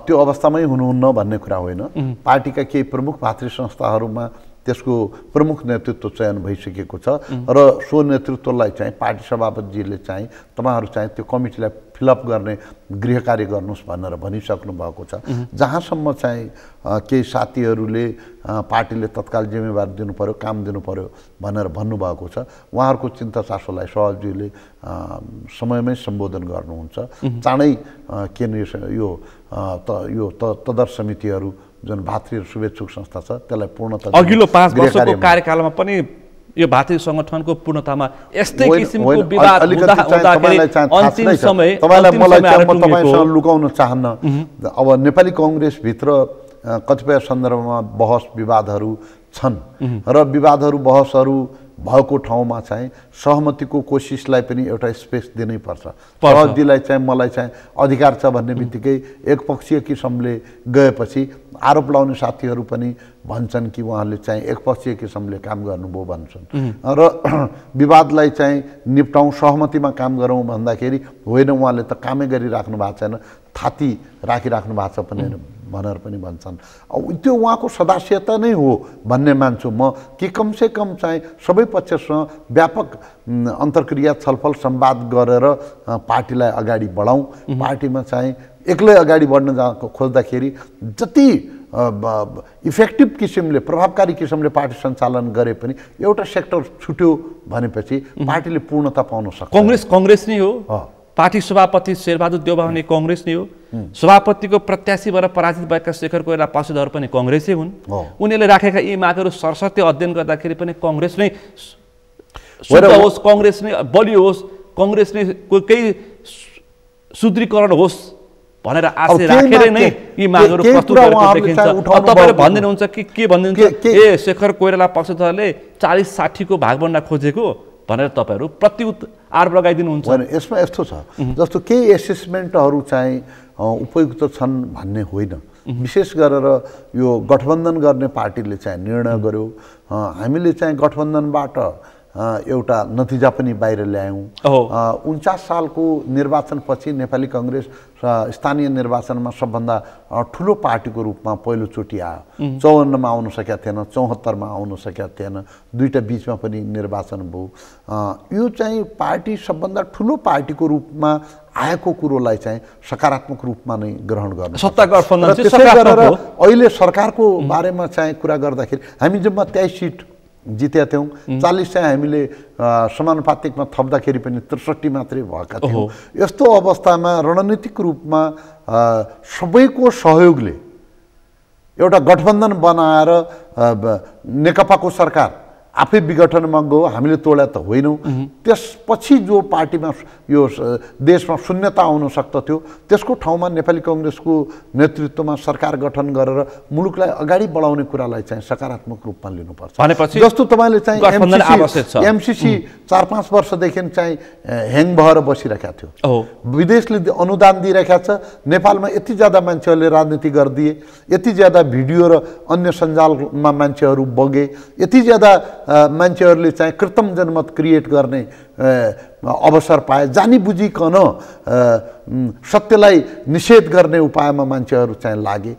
त्यो अवस्थामै हुनुहुन्न भन्ने कुरा होइन। पार्टीका केही प्रमुख भातृ संस्थाहरूमा त्यसको प्रमुख नेतृत्व चयन भइसकेको छ र सो नेतृत्वलाई चाहिँ पार्टी सभापतिजीले चाहिँ तपाईहरु चाहिँ त्यो कमिटीलाई फिलअप गर्ने गृह कार्य गर्नुस् भनेर भनिसक्नु भएको छ। जहाँसम्म चाहिँ केही साथीहरूले पार्टीले तत्काल जिम्मेवारी दिनु पर्यो, काम दिनु पर्यो भनेर भन्नुभएको छ। उहाँहरूको चिन्ता चासोलाई सभापतिजीले समयमै सम्बोधन गर्नुहुन्छ। चाँडै केन्द्रीय यो तदर्थ समितिहरू जुन भातृ शुभेच्छुक संस्था छ त्यसलाई पूर्णता अघिल्लो 5 वर्षको कार्यकालमा पनि यो भातृ संगठनको पूर्णतामा यस्तै किसिमको विवाद हुँदाखेरि अन्तिम समय तपाईसँग लुकाउन चाहन्न। अब नेपाली कांग्रेस भित्र कतिपय सन्दर्भमा बहस विवादहरू छन् र विवादहरू बहसहरू भएको ठाउँमा चाहिँ सहमतिको कोसिसलाई पनि एउटा स्पेस दिनै पर्छ। सभापतिलाई चाहिँ मलाई चाहिँ अधिकार छ भन्ने बित्तिकै एकपक्षीय किसिमले गएपछि आरोप लाउने साथीहरू पनि भन्छन् कि उहाँले चाहिँ एकपक्षीय किसिमले काम गर्नुभयो भन्छन् र विवादलाई चाहिँ निप्टाउँ, सहमतिमा काम गरौँ भन्दाखेरि होइन उहाँले त कामै गरिराख्नु भएको छैन, थाती राखिराख्नु भएको छ भनेर पनि भन्छन्। त्यो उहाँको सदास्यता नै हो भन्ने मान्छु म कि कमसे कम चाहिँ सबै पक्षसँग व्यापक अन्तर्क्रिया छलफल संवाद गरेर पार्टीलाई अगाडि बढाउँ। पार्टीमा चाहिँ एक्लै अगाडि बढ्न खोज्दाखेरि जति इफेक्टिभ किसिमले प्रभावकारी किसिमले पार्टी सञ्चालन गरे पनि एउटा सेक्टर छुट्यो भनेपछि पार्टीले पूर्णता पाउन सक्छ। कांग्रेस नै हो, पार्टी सभापति शेरबहादुर देउबा हुने कांग्रेस नै हो, सभापतिको प्रत्याशी भएर पराजित भएका शेखर कोइराला पार्षदहरू पनि कांग्रेसै हुन्। उनीहरूले राखेका यी मागहरू सरसर्ती अध्ययन गर्दाखेरि पनि कांग्रेस नै शुद्ध होस्, कांग्रेस नै बलियो होस्, कांग्रेस नै केही सुदृढीकरण होस् भनेर आशा राखेर नै यी मागहरू प्रस्तुत गरेको देखिन्छ। तपाईहरु भन्दिनुहुन्छ कि के भन्दिनुहुन्छ ए शेखर कोइराला पक्षधरले 40-60 को भागभण्डा खोजेको भनेर तपाईहरु आरोप लगाइदिनुहुन्छ। हैन, यसमा यस्तो छ जस्तो केही एसेसमेन्टहरू चाहिँ उपयुक्त छन् भन्ने होइन। विशेष गरेर यो गठबन्धन गर्ने पार्टीले चाहिँ निर्णय गर्यो, हामीले चाहिँ गठबन्धनबाट एउटा नतिजा पनि बाहिर ल्यायौं। 49 सालको निर्वाचनपछि नेपाली कांग्रेस स्थानीय निर्वाचनमा सबभन्दा ठुलो पार्टीको रूपमा पहिलोचोटि आयो। 54 मा आउन सकेका थिएन, 74 मा आउन सकेका थिएन, दुईटा बीचमा पनि निर्वाचन भयो। यो चाहिँ पार्टी सबभन्दा ठुलो पार्टीको रूपमा आएको कुरोलाई चाहिँ सकारात्मक रूपमा नै ग्रहण गर्नु। सत्ता गठबन्धन चाहिँ सकारात्मक हो। अहिले सरकारको बारेमा चाहिँ कुरा गर्दाखेरि हामी जम्मा 23 सिट जितेका थियौं, 40 चाहिँ हामीले समानुपातिकमा थप्दाखेरि पनि 63 मात्रै भएका थियौं। यस्तो अवस्थामा रणनीतिक रूपमा सबैको सहयोगले एउटा गठबन्धन बनाएर नेकपाको सरकार आफै विघटनमा गयो, हामीले तोड्या त होइनौं। त्यसपछि जो पार्टीमा यो देशमा शून्यता आउन सक्थ्यो त्यसको ठाउँमा नेपाली कांग्रेसको नेतृत्वमा सरकार गठन गरेर मुलुकलाई अगाडि बढाउने कुरालाई चाहिँ सकारात्मक रूपमा लिनुपर्छ। भनेपछि जस्तो तपाईले चाहिँ एमसीसी 4-5 वर्षदेखि चाहिँ ह्याङ भएर बसिरहेका थियो। विदेशले अनुदान दिइरहेका छ, नेपालमा यति ज्यादा मान्छेहरूले राजनीति गर्दिए, यति ज्यादा भिडियो र अन्य सञ्जालमा मान्छेहरू बगे, यति ज्यादा मान्छेहरूले चाहिँ कृत्रिम जनमत क्रिएट गर्ने अवसर पाए, जानी बुझिकन सत्यलाई निषेध गर्ने उपायमा मान्छेहरू चाहिँ लागे।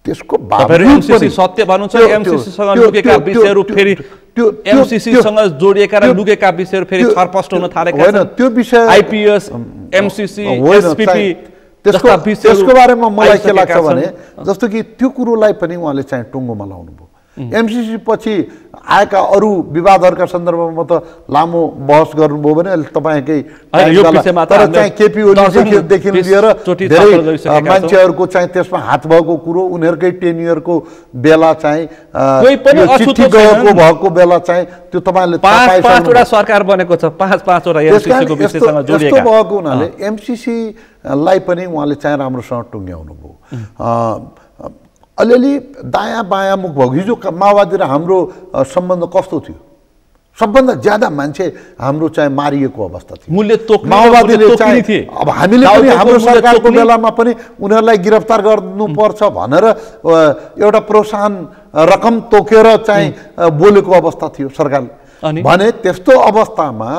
त्यसको एमसीसी सत्य भन्नुहुन्छ, एमसीसी सँग लुकेका विषयहरू फेरि एमसीसी सँग जोडिएका र लुकेका विषयहरू फेरि छरपष्ट हुन थालेका छन्। त्यो विषय आईपीएस एमसीसी एसपीपी त्यसको बारेमा मलाई के लाग्छ भने जस्तो कि त्यो कुरोलाई पनि उहाँले चाहिँ टुङ्गोमा लाउनु भयो। एमसीसी पछि आएका अरू विवादहरूका सन्दर्भमा त लामो बहस गर्नुभयो भने अहिले तपाईँकै तर चाहिँ केपी ओलीदेखि लिएर धेरै मान्छेहरूको चाहिँ त्यसमा हात भएको कुरो उनीहरूकै टेन्युरको बेला चाहिँ चिठी गएको भएको बेला चाहिँ त्यो तपाईँले पाँचवटा सरकार बनेको छ, पाँचवटा एमसीसीको विषयसँग जोडिएका। यस्तो भएको हुनाले एमसीसीलाई पनि उहाँले चाहिँ राम्रोसँग टुङ्ग्याउनु भयो। अलिअलि दायाँ बायाँ मुख भएको हिजो माओवादी र हाम्रो सम्बन्ध कस्तो थियो? सबभन्दा ज्यादा मान्छे हाम्रो चाहिँ मारिएको अवस्था थियो। माओवादीले चाहिँ अब हामीले पनि हाम्रो सरकारको बेलामा पनि उनीहरूलाई गिरफ्तार गर्नुपर्छ भनेर एउटा प्रोत्साहन रकम तोकेर चाहिँ बोलेको अवस्था थियो सरकारले। भने त्यस्तो अवस्थामा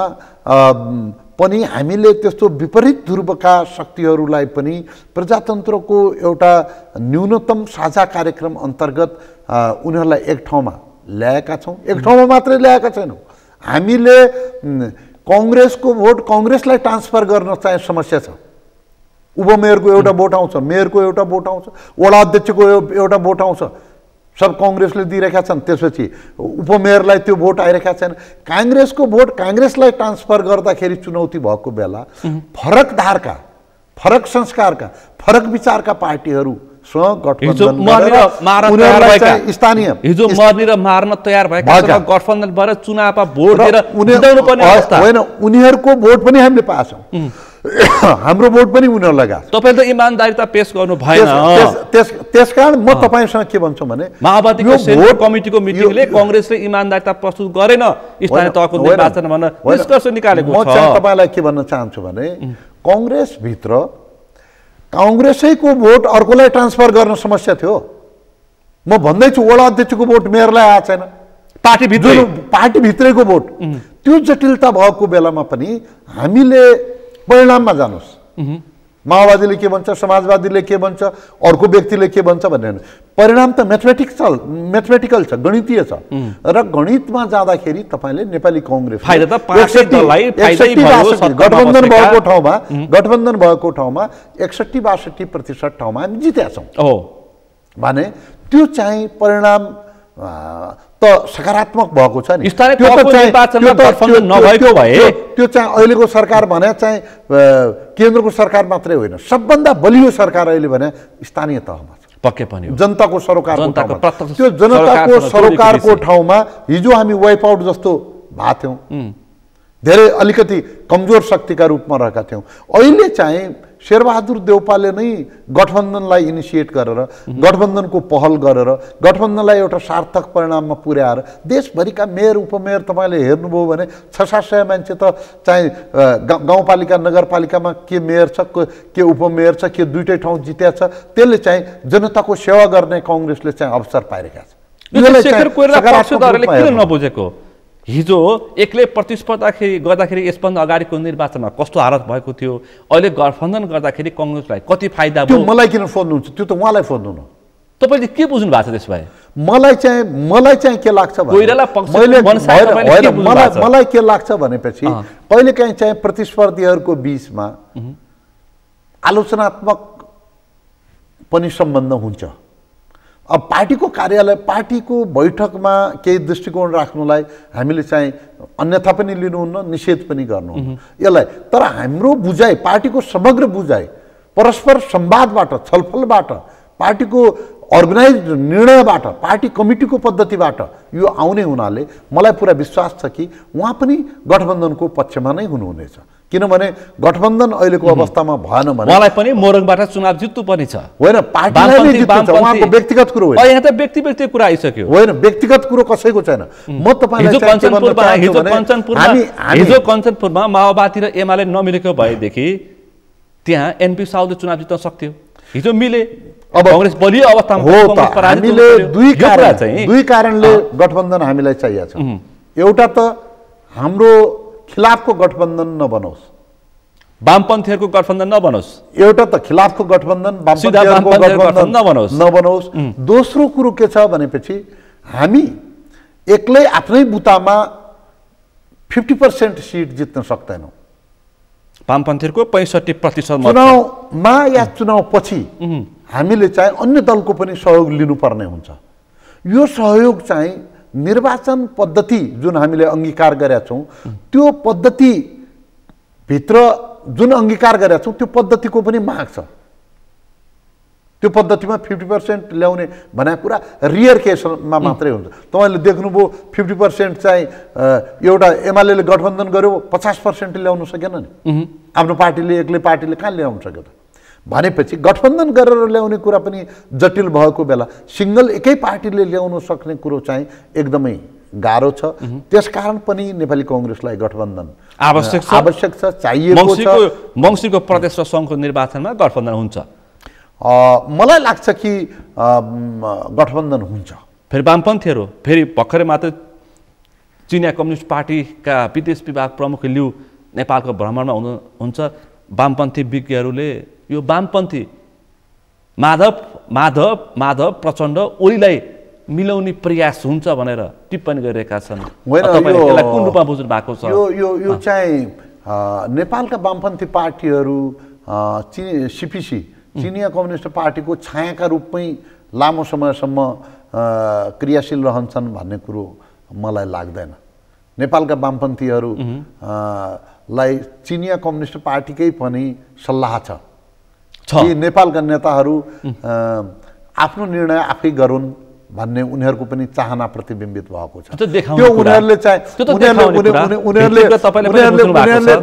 पनि हामीले त्यस्तो विपरीत ध्रुवका शक्तिहरूलाई पनि प्रजातन्त्रको एउटा न्यूनतम साझा कार्यक्रम अन्तर्गत उनीहरूलाई एक ठाउँमा ल्याएका छौँ। एक ठाउँमा मात्रै ल्याएका छैनौँ, हामीले कङ्ग्रेसको भोट कङ्ग्रेसलाई ट्रान्सफर गर्न चाहिँ समस्या छ। उपमेयरको एउटा भोट आउँछ, मेयरको एउटा भोट आउँछ, वडा अध्यक्षको एउटा भोट आउँछ, सब कांग्रेसले दिइरहेका छन्। त्यसपछि उपमेयरलाई त्यो भोट आइरहेका छैन। कांग्रेसको भोट कांग्रेसलाई ट्रान्सफर गर्दाखेरि चुनौती भएको बेला फरक धारका, फरक संस्कारका, फरक विचारका पार्टीहरूसँग गठबन्धन स्थानीय हिजो मर्ने र मार्न तयार भएका गठबन्धन भएर चुनावमा भोट दिएर जिताउनु पर्ने अवस्था होइन। उनीहरूको भोट पनि हामीले पाएछौँ, हाम्रो भोट पनि उनीहरूलाई गएको। तपाईले त इमानदारिता पेश गर्नु भएन। त्यसकारण म तपाईसँग के भन्छु भने माओवादीको सेन्ट्रल कमिटीको मिटिङले कांग्रेसले इमानदारिता प्रस्तुत गरेन स्थानीय तहको निर्वाचन भनेर निष्कर्ष निकालेको छ। म चाहिँ तपाईलाई के भन्न चाहन्छु भने कांग्रेस भित्र कांग्रेसैको भोट अर्कोलाई ट्रान्सफर गर्न समस्या थियो। म भन्दैछु वडा अध्यक्षको भोट मेयरलाई आएको छैन, पार्टी भित्रैको भोट। त्यो जटिलता भएको बेलामा पनि हामीले परिणाममा जानुस्, माओवादीले के भन्छ, समाजवादीले के भन्छ, अर्को व्यक्तिले के भन्छ भन्ने होइन। परिणाम त म्याथमेटिकल छ, गणितीय छ। र गणितमा जाँदाखेरि तपाईले नेपाली कांग्रेस गठबन्धन भएको ठाउँमा 61-62% ठाउँमा हामी जितेका छौँ भने त्यो चाहिँ परिणाम त सकारात्मक भएको छ नि। त्यो चाहिँ अहिलेको सरकार भने चाहिँ केन्द्रको सरकार मात्रै होइन, सबभन्दा बलियो सरकार अहिले भने स्थानीय तहमा छ। पक्कै पनि जनताको सरोकारको त्यो जनताको सरोकारको ठाउँमा हिजो हामी वाइप आउट जस्तो भएको थियौँ, धेरै अलिकति कमजोर शक्तिका रूपमा रहेका थियौँ। अहिले चाहिँ शेरबहादुर देउपाले नै गठबन्धनलाई इनिसिएट गरेर, गठबन्धनको पहल गरेर, गठबन्धनलाई एउटा सार्थक परिणाममा पुर्याएर देशभरिका मेयर उपमेयर तपाईँले हेर्नुभयो भने 600-700 मान्छे त चाहिँ गाउँपालिका नगरपालिकामा के मेयर छ, के उपमेयर छ, के दुईटै ठाउँ जित्या छ। त्यसले चाहिँ जनताको सेवा गर्ने कांग्रेसले चाहिँ अवसर पाइरहेका छ। किन नबुझेको हिजो एक्लै प्रतिस्पर्धा गर्दाखेरि यसभन्दा अगाडिको निर्वाचनमा कस्तो हालत भएको थियो, अहिले गठबन्धन गर्दाखेरि कांग्रेसलाई कति फाइदा भयो? मलाई किन सोध्नुहुन्छ? त्यो त उहाँलाई सोध्नु न। तपाईले के बुझ्नु भएको छ त्यसबारे? मलाई चाहिँ के लाग्छ मलाई के लाग्छ भनेपछि कहिलेकाहीँ चाहिँ प्रतिस्पर्धीहरूको बीचमा आलोचनात्मक पनि सम्बन्ध हुन्छ। अब पार्टीको कार्यालय, पार्टीको बैठकमा केही दृष्टिकोण राख्नुलाई हामीले चाहिँ अन्यथा पनि लिनुहुन्न, निषेध पनि गर्नुहुन्न यसलाई। तर हाम्रो बुझाइ, पार्टीको समग्र बुझाइ परस्पर संवादबाट, छलफलबाट, पार्टीको अर्गनाइज निर्णयबाट, पार्टी कमिटीको पद्धतिबाट यो आउने हुनाले मलाई पुरा विश्वास छ कि उहाँ पनि गठबन्धनको पक्षमा नै हुनुहुनेछ। किनभने गठबन्धन अहिलेको अवस्थामा भएन भने मलाई पनि मोरङबाट चुनाव जित्नु पर्ने छ। होइन, पार्टीलाई नै जित्नु छ, उहाँको व्यक्तिगत कुरो होइन। यहाँ त व्यक्तिगत कुरा आइसक्यो। होइन, व्यक्तिगत कुरो कसैको छैन। म तपाईलाई हिजो कञ्चनपुरमा माओवादी र एमाले नमिलेको भएदेखि त्यहाँ एनपी साउदले चुनाव जित्न सक्थ्यो। हिजो मिले, अब कांग्रेस बलियो अवस्थामा हो। त हामीले दुई कारणले गठबन्धन हामीलाई चाहिएको छ। एउटा त हाम्रो खिलाफको गठबन्धन नबनोस्, वामपन्थीहरूको गठबन्धन नबनोस्। एउटा त खिलाफको गठबन्धन, वामपन्थीहरूको गठबन्धन नबनोस्। दोस्रो कुरो के छ भनेपछि हामी एक्लै आफ्नै बुतामा 50% सिट जित्न सक्दैनौँ। वामपन्थीहरूको 65% मत चुनावमा या चुनावपछि हामीले चाहिँ अन्य दलको पनि सहयोग लिनुपर्ने हुन्छ। यो सहयोग चाहिँ निर्वाचन पद्धति जुन हामीले अङ्गीकार गरेका छौँ त्यो पद्धतिभित्र जुन अङ्गीकार गरेका छौँ त्यो पद्धतिको पनि माग छ। त्यो पद्धतिमा 50% ल्याउने भन्ने कुरा रियर केसमा मात्रै हुन्छ। तपाईँले देख्नुभयो 50% चाहिँ एउटा एमाले गठबन्धन गर्यो 50% ल्याउन सकेन नि। आफ्नो पार्टीले एक्लै पार्टीले कहाँ ल्याउन सक्यो त? भनेपछि गठबन्धन गरेर ल्याउने कुरा पनि जटिल भएको बेला सिङ्गल एकै पार्टीले ल्याउन सक्ने कुरो चाहिँ एकदमै गाह्रो छ। त्यसकारण पनि नेपाली कङ्ग्रेसलाई गठबन्धन आवश्यक छ, चाहिएको छ। मङ्सिरको प्रदेश र सङ्घको निर्वाचनमा गठबन्धन हुन्छ मलाई लाग्छ कि गठबन्धन हुन्छ। फेरि वामपन्थीहरू फेरि भर्खरै मात्र चिनिया कम्युनिस्ट पार्टीका विदेश विभाग प्रमुख लिउ नेपालको भ्रमणमा हुन्छ। वामपन्थी विज्ञहरूले यो वामपन्थी माधव प्रचण्ड ओलीलाई मिलाउने प्रयास हुन्छ भनेर टिप्पणी गरिरहेका छन्। यसलाई कुन रूपमा बुझ्नु भएको छ? यो चाहिँ नेपालका वामपन्थी पार्टीहरू सिपिसी चिनिया कम्युनिस्ट पार्टीको छायाका रूपमै लामो समयसम्म क्रियाशील रहन्छन् भन्ने कुरो मलाई लाग्दैन। नेपालका वामपन्थीहरूलाई चिनिया कम्युनिस्ट पार्टीकै पनि सल्लाह छ कि नेपालका नेताहरू आफ्नो निर्णय आफै गरून् भन्ने उनीहरूको पनि चाहना प्रतिबिम्बित भएको छ। त्यो उनीहरूले चाहिँ उनीहरूले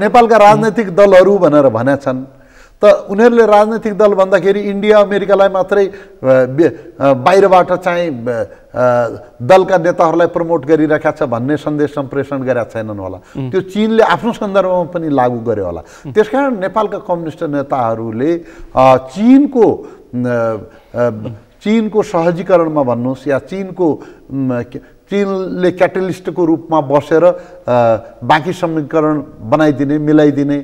नेपालका राजनैतिक दलहरू भनेर भनेका छन्। त उनीहरूले राजनैतिक दल भन्दाखेरि इन्डिया अमेरिकालाई मात्रै बाहिरबाट चाहिँ दलका नेताहरूलाई प्रमोट गरिरहेका छ भन्ने सन्देश सम्प्रेषण गरेका छैनन् होला। त्यो चीनले आफ्नो सन्दर्भमा पनि लागू गर्यो होला। त्यसकारण नेपालका कम्युनिस्ट नेताहरूले चीनको सहजीकरणमा भन्नुहोस् या चीनले क्याटलिस्टको रूपमा बसेर बाँकी समीकरण बनाइदिने मिलाइदिने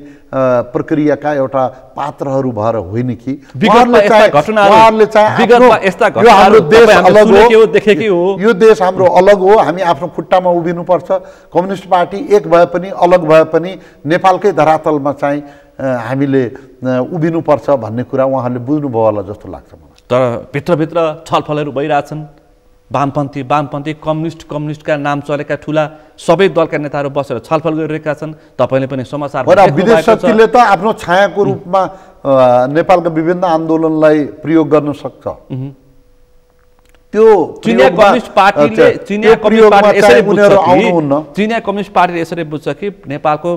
प्रक्रियाका एउटा पात्रहरू भएर होइन कि यो देश हाम्रो अलग हो, हामी आफ्नो खुट्टामा उभिनुपर्छ। कम्युनिस्ट पार्टी एक भए पनि अलग भए पनि नेपालकै धरातलमा चाहिँ हामीले उभिनुपर्छ भन्ने कुरा उहाँहरूले बुझ्नुभयो होला जस्तो लाग्छ मलाई। तर भित्रभित्र छलफलहरू भइरहेछन्। वामपन्थी कम्युनिस्टका नाम चलेका ठुला सबै दलका नेताहरू बसेर छलफल गरिरहेका छन्। तपाईँले पनि समाचार विदेश शक्तिले त आफ्नो छायाको रूपमा नेपालका विभिन्न आन्दोलनलाई प्रयोग गर्न सक्छ। त्यो चिनिया कम्युनिस्ट पार्टीले यसरी बुझ्छ कि नेपालको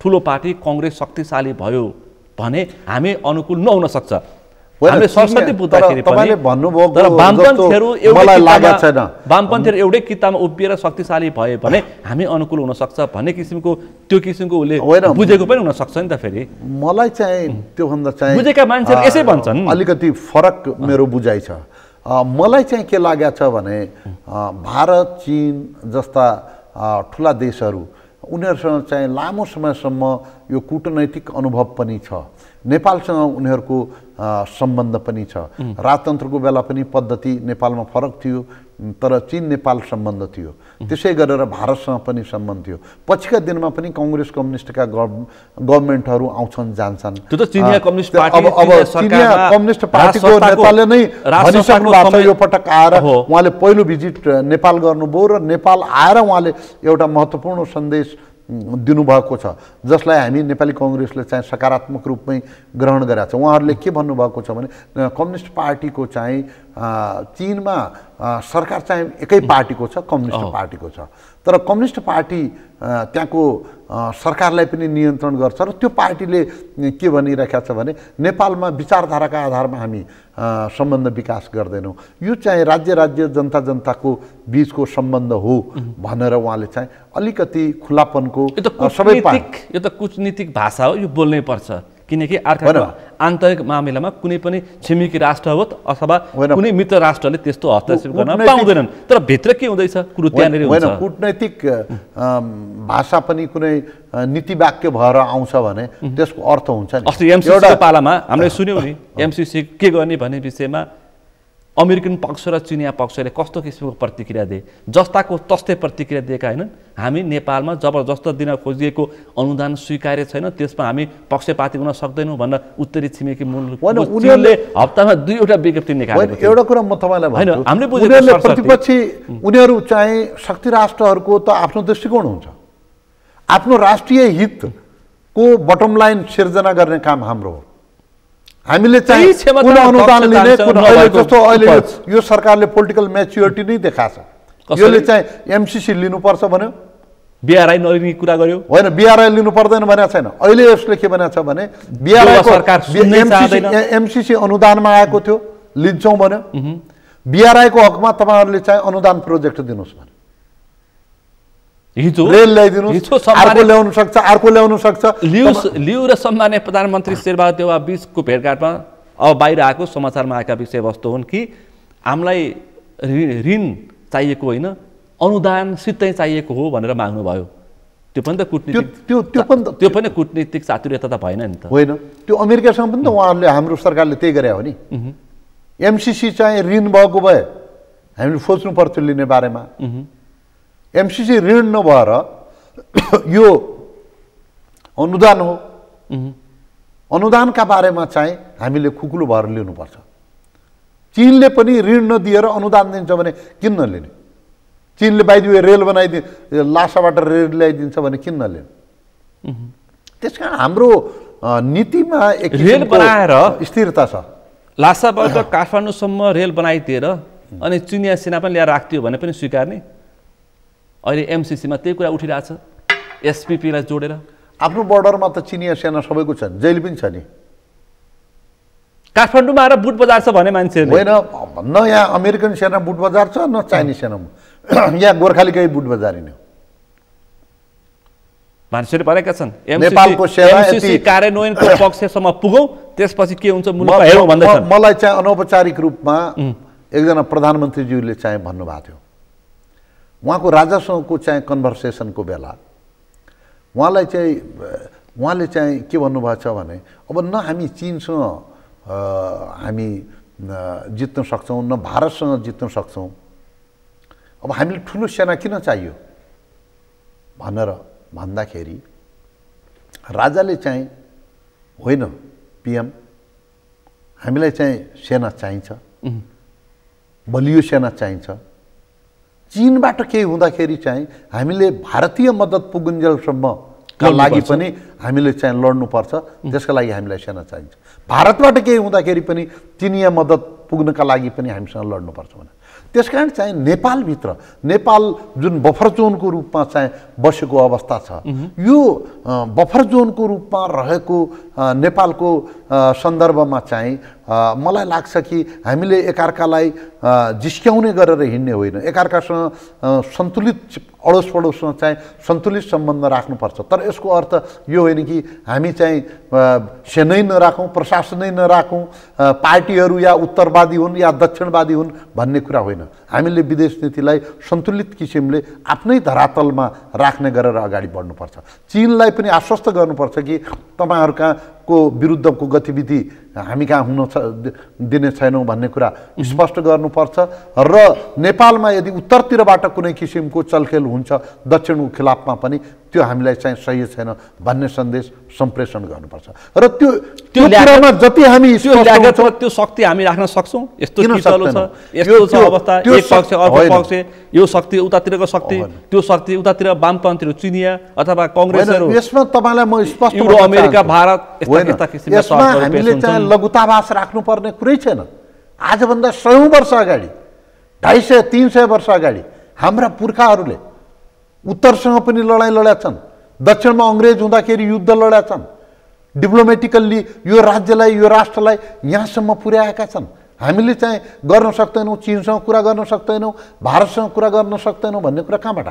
ठुलो पार्टी कङ्ग्रेस शक्तिशाली भयो भने हामी अनुकूल नहुन सक्छ। वामपन्थीहरू एउटै किताबमा उभिएर शक्तिशाली भए भने हामी अनुकूल हुन सक्छ भन्ने किसिमको त्यो किसिमको उसले बुझेको पनि हुन सक्छ नि त। फेरि मलाई चाहिँ त्योभन्दा चाहिँ बुझेका मान्छेहरू यसै भन्छन्। अलिकति फरक मेरो बुझाइ छ। मलाई चाहिँ के लागेको छ भने भारत चीन जस्ता ठुला देशहरू उनीहरूसँग चाहिँ लामो समयसम्म यो कूटनैतिक अनुभव पनि छ। नेपालसँग उनीहरूको सम्बन्ध पनि छ। राजतन्त्रको बेला पनि पद्धति नेपालमा फरक थियो तर चीन नेपाल सम्बन्ध थियो। त्यसै गरेर भारतसँग पनि सम्बन्ध थियो। पछिका दिनमा पनि कङ्ग्रेस कम्युनिस्टका गभर्मेन्टहरू आउँछन् जान्छन्। त्यो त चिनिया कम्युनिस्ट पार्टी चिनिया कम्युनिस्ट पार्टीको नेताले नै भनिसक्नु भएको छ यो पटक आएर उहाँले पहिलो भिजिट नेपाल गर्नुभयो र नेपाल आएर उहाँले एउटा महत्त्वपूर्ण सन्देश दिनुभएको छ जसलाई हामी नेपाली कङ्ग्रेसले चाहिँ सकारात्मक रूपमै ग्रहण गरेका छौँ। उहाँहरूले के भन्नुभएको छ भने कम्युनिस्ट पार्टीको चाहिँ चीनमा सरकार चाहिँ एकै पार्टीको छ, कम्युनिस्ट पार्टीको छ। तर कम्युनिस्ट पार्टी त्यहाँको सरकारलाई पनि नियन्त्रण गर्छ र त्यो पार्टीले के भनिरहेका छ भने नेपालमा विचारधाराका आधारमा हामी सम्बन्ध विकास गर्दैनौँ। यो चाहिँ राज्य जनताको बीचको सम्बन्ध हो भनेर उहाँले चाहिँ अलिकति खुलापनको यो त कूटनीतिक भाषा हो, यो बोल्नै पर्छ। किनकि अर्को आन्तरिक मामिलामा कुनै पनि छिमेकी राष्ट्र हो अथवा कुनै मित्र राष्ट्रले त्यस्तो हस्तक्षेप गर्न पाउँदैनन्। तर भित्र के हुँदैछ कुरो त्यहाँनिर हुन्छ। कूटनैतिक भाषा पनि कुनै नीति वाक्य भएर आउँछ भने त्यसको अर्थ हुन्छ नि। अस्ति एमसीसीको पालामा हामीले सुन्यौँ नि एमसीसी के गर्ने भन्ने विषयमा अमेरिकन पक्ष र चिनिया पक्षले कस्तो किसिमको प्रतिक्रिया दिए, जस्ताको तस्तै प्रतिक्रिया दिएका हैनन्। हामी नेपालमा जबरजस्त दिन खोजिएको अनुदान स्वीकार्य छैन, त्यसमा हामी पक्षपाती हुन सक्दैनौँ भनेर उत्तरी छिमेकी मुलुकले हप्तामा 2वटा विज्ञप्ति निकालेको थियो। एउटा कुरा म तपाईँलाई हैन, हामीले बुझेको प्रतिपक्षी उनीहरू चाहिँ शक्ति राष्ट्रहरूको त आफ्नो दृष्टिकोण हुन्छ, आफ्नो राष्ट्रिय हितको बटम लाइन सिर्जना गर्ने काम हाम्रो हो। हामीले चाहिँ कुन अनुदान लिने, कुन अहिले जस्तो अहिले यो सरकारले पोलिटिकल म्याच्युरिटी नै देखाएको छ, यसले चाहिँ एमसीसी लिनुपर्छ भन्यो, बीआरआई नलिने कुरा गर्यो। होइन, बीआरआई लिनु पर्दैन भनेको छैन। अहिले यसले के भनेको छ भने एमसीसी अनुदानमा आएको थियो, लिन्छौँ भन्यो। बीआरआईको हकमा तपाईँहरूले चाहिँ अनुदान प्रोजेक्ट दिनुहोस् भने रेल ल्याइदिनुहोस्, अर्को ल्याउनु सक्छ, अर्को ल्याउनु सक्छ। लिउ र सम्मान्य प्रधानमन्त्री शेरबहादुर देउवा बीचको भेटघाटमा अब बाहिर आएको समाचारमा आएका विषयवस्तु हुन् कि हामीलाई ऋण चाहिएको होइन, अनुदान सित्तै चाहिएको हो भनेर माग्नुभयो। त्यो पनि त कूटनीतिक त्यो पनि कूटनीतिक चातुर्यता त भएन नि त। होइन, त्यो अमेरिकासँग पनि त उहाँहरूले हाम्रो सरकारले त्यही गरे हो नि। एमसीसी चाहिँ ऋण भएको भए हामीले सोच्नु पर्थ्यो लिने बारेमा। एमसीसी ऋण नभएर यो अनुदान हो। अनुदानका बारेमा चाहिँ हामीले खुकुलो भएर लिनुपर्छ। चीनले पनि ऋण नदिएर अनुदान दिन्छ भने किन नलिने? चीनले बाइदिए रेल बनाइदिन्छ, लासाबाट रेल ल्याइदिन्छ भने किन नलिने? त्यसकारण हाम्रो नीतिमा एक रेल बनाएर स्थिरता छ। लासाबाट काठमाडौँसम्म रेल बनाइदिएर अनि चिनिया सेना पनि ल्याएर राख्थ्यो भने पनि स्वीकार्ने। अहिले एमसीसीमा त्यही कुरा उठिरहेछ, एसपीपीलाई जोडेर। आफ्नो बोर्डरमा त चिनिया सेना सबैको छ, जहिले पनि छ नि। काठमाडौँमा आएर बुट बजार छ भने मान्छेहरूले होइन, न यहाँ अमेरिकन सेना बुट बजार छ, न चाइनिज सेना। यहाँ गोर्खालीकै बुट बजारिने हो। मान्छेले भनेका छन् नेपालको सेना कार्यान्वयनको पक्षसम्म पुगौँ, त्यसपछि के हुन्छ मुलुकमा हेरौँ भन्दैछन्। मलाई चाहिँ अनौपचारिक रूपमा एकजना प्रधानमन्त्रीज्यूले चाहिँ भन्नुभएको थियो, उहाँको राजासँगको चाहिँ कन्भर्सेसनको बेला उहाँले चाहिँ के भन्नुभएको छ भने अब न हामी चीनसँग हामी जित्न सक्छौँ, न भारतसँग जित्न सक्छौँ, अब हामीले ठुलो सेना किन चाहियो भनेर भन्दाखेरि राजाले चाहिँ होइन पीएम, हामीलाई चाहिँ सेना चाहिन्छ, बलियो सेना चाहिन्छ। चीनबाट केही हुँदाखेरि चाहिँ हामीले भारतीय मद्दत पुगुन्जेलसम्मका लागि पनि हामीले चाहिँ लड्नुपर्छ, त्यसका लागि हामीलाई सेना चाहिन्छ। भारतबाट केही हुँदाखेरि पनि चिनिया मद्दत पुग्नका लागि पनि हामीसँग लड्नुपर्छ भने त्यसकारण चाहिँ नेपालभित्र नेपाल जुन बफर जोनको रूपमा चाहिँ बसेको अवस्था छ, यो बफर जोनको रूपमा रहेको नेपालको सन्दर्भमा चाहिँ मलाई लाग्छ कि हामीले एकअर्कालाई जिस्क्याउने गरेर हिँड्ने होइन, एकअर्कासँग सन्तुलित अडोस पडोससँग चाहिँ सन्तुलित सम्बन्ध राख्नुपर्छ। तर यसको अर्थ यो होइन कि हामी चाहिँ सेनै नराखौँ, प्रशासनै नराखौँ, पार्टीहरू या उत्तरवादी हुन् या दक्षिणवादी हुन् भन्ने कुरा होइन। हामीले विदेश नीतिलाई सन्तुलित किसिमले आफ्नै धरातलमा राख्ने गरेर अगाडि बढ्नुपर्छ। चीनलाई पनि आश्वस्त गर्नुपर्छ कि तपाईँहरूको विरुद्धको गतिविधि हामी कहाँ हुन दिने छैनौँ भन्ने कुरा स्पष्ट गर्नुपर्छ। र नेपालमा यदि उत्तरतिरबाट कुनै किसिमको चलखेल हुन्छ दक्षिणको खिलाफमा पनि त्यो हामीलाई चाहिँ सही छैन भन्ने सन्देश सम्प्रेषण गर्नुपर्छ। र त्यो कुरामा जति हामी त्यो शक्ति हामी राख्न सक्छौँ। यस्तो किचलो छ, यस्तो छ अवस्था, एक पक्ष अर्को पक्ष, यो शक्ति उतातिरको शक्ति, त्यो शक्ति उतातिर वामपन्थीहरू चिनिया अथवा कङ्ग्रेसहरू, यसमा तपाईँलाई म स्पष्ट युरो अमेरिका भारत यसमा हामीले चाहिँ लघुताभास राख्नुपर्ने कुरै छैन। आजभन्दा 100 वर्ष अगाडि, 250-300 वर्ष अगाडि हाम्रा पुर्खाहरूले उत्तरसँग पनि लडाइँ लडेका छन्, दक्षिणमा अङ्ग्रेज हुँदाखेरि युद्ध लडेका छन्, डिप्लोमेटिकल्ली यो राज्यलाई यो राष्ट्रलाई यहाँसम्म पुर्याएका छन्। हामीले चाहिँ गर्न सक्दैनौँ, चीनसँग कुरा गर्न सक्दैनौँ, भारतसँग कुरा गर्न सक्दैनौँ भन्ने कुरा कहाँबाट?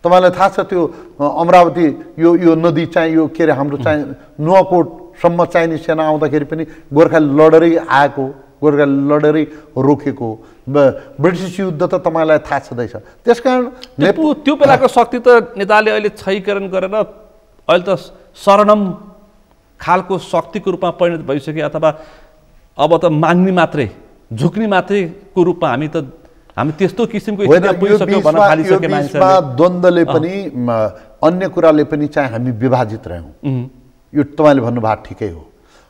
तपाईँलाई थाहा छ त्यो अमरावती यो नदी चाहिँ यो के अरे हाम्रो चाहिँ नुवाकोटसम्म चाइनिज सेना आउँदाखेरि पनि गोर्खाली लडेरै आएको, गोर्खाली लडेरै रोकेको। ब्रिटिस युद्ध त तपाईँलाई थाहा छँदैछ। त्यसकारण त्यो बेलाको शक्ति त नेताले अहिले क्षयीकरण गरेर अहिले त शरणम खालको शक्तिको रूपमा परिणत भइसक्यो, अथवा अब त माग्ने मात्रै झुक्ने मात्रैको रूपमा हामी त्यस्तो किसिमको होइन, स्थितिमा पुगिसक्यौँ भन्न थालिसके यो मानिसहरूले। बिचमा द्वन्द्वले पनि अन्य कुराले पनि चाहिँ हामी विभाजित रह्यौँ। यो तपाईँले भन्नुभएको ठिकै हो।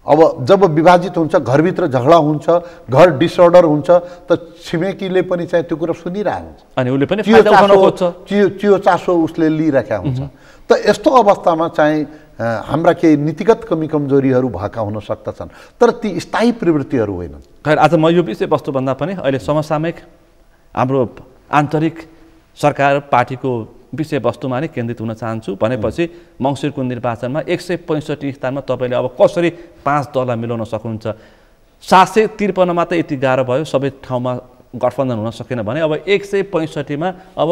अब जब विभाजित हुन्छ, घरभित्र झगडा हुन्छ, घर डिसअर्डर हुन्छ, त छिमेकीले पनि चाहिँ त्यो कुरा सुनिरहेको हुन्छ अनि उसले पनि फाइदा उठाउन खोज्छ। चियो चासो उसले लिइरहेका हुन्छ। त यस्तो अवस्थामा चाहिँ हाम्रा केही नीतिगत कमी कमजोरीहरू भएका हुन सक्दछन्, तर ती स्थायी प्रवृत्तिहरू होइनन्। खैर, आज म यो विषयवस्तुभन्दा पनि अहिले समसामयिक हाम्रो आन्तरिक सरकार पार्टीको विषयवस्तुमा नै केन्द्रित हुन चाहन्छु। भनेपछि मङ्सिरको निर्वाचनमा 165 स्थानमा तपाईँले अब कसरी 5 दललाई मिलाउन सक्नुहुन्छ? 753 त यति गाह्रो भयो, सबै ठाउँमा गठबन्धन हुन सकेन भने अब 165मा अब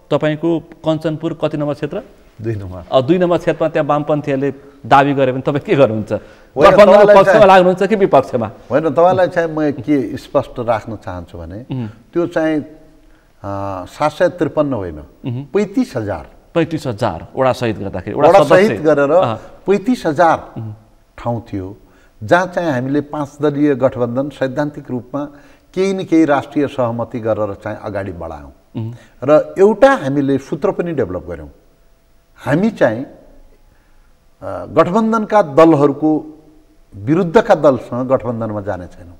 तपाईँको कञ्चनपुर कति नम्बर क्षेत्र? 2 नम्बर। 2 नम्बर क्षेत्रमा त्यहाँ वामपन्थीहरूले दाबी गरे भने तपाईँ के गर्नुहुन्छ? गठबन्धनको पक्षमा लाग्नुहुन्छ कि विपक्षमा? होइन, तपाईँलाई चाहिँ म के स्पष्ट राख्न चाहन्छु भने त्यो चाहिँ 753 होइन, 35,000 वडा सहित गर्दाखेरि वडा सहित गरेर 35,000 ठाउँ थियो जहाँ चाहिँ हामीले 5 दलीय गठबन्धन सैद्धान्तिक रूपमा केही न केही राष्ट्रिय सहमति गरेर चाहिँ अगाडि बढायौँ। र एउटा हामीले सूत्र पनि डेभलप गऱ्यौँ। हामी चाहिँ गठबन्धनका दलहरूको विरुद्धका दलसँग गठबन्धनमा जाने छैनौँ।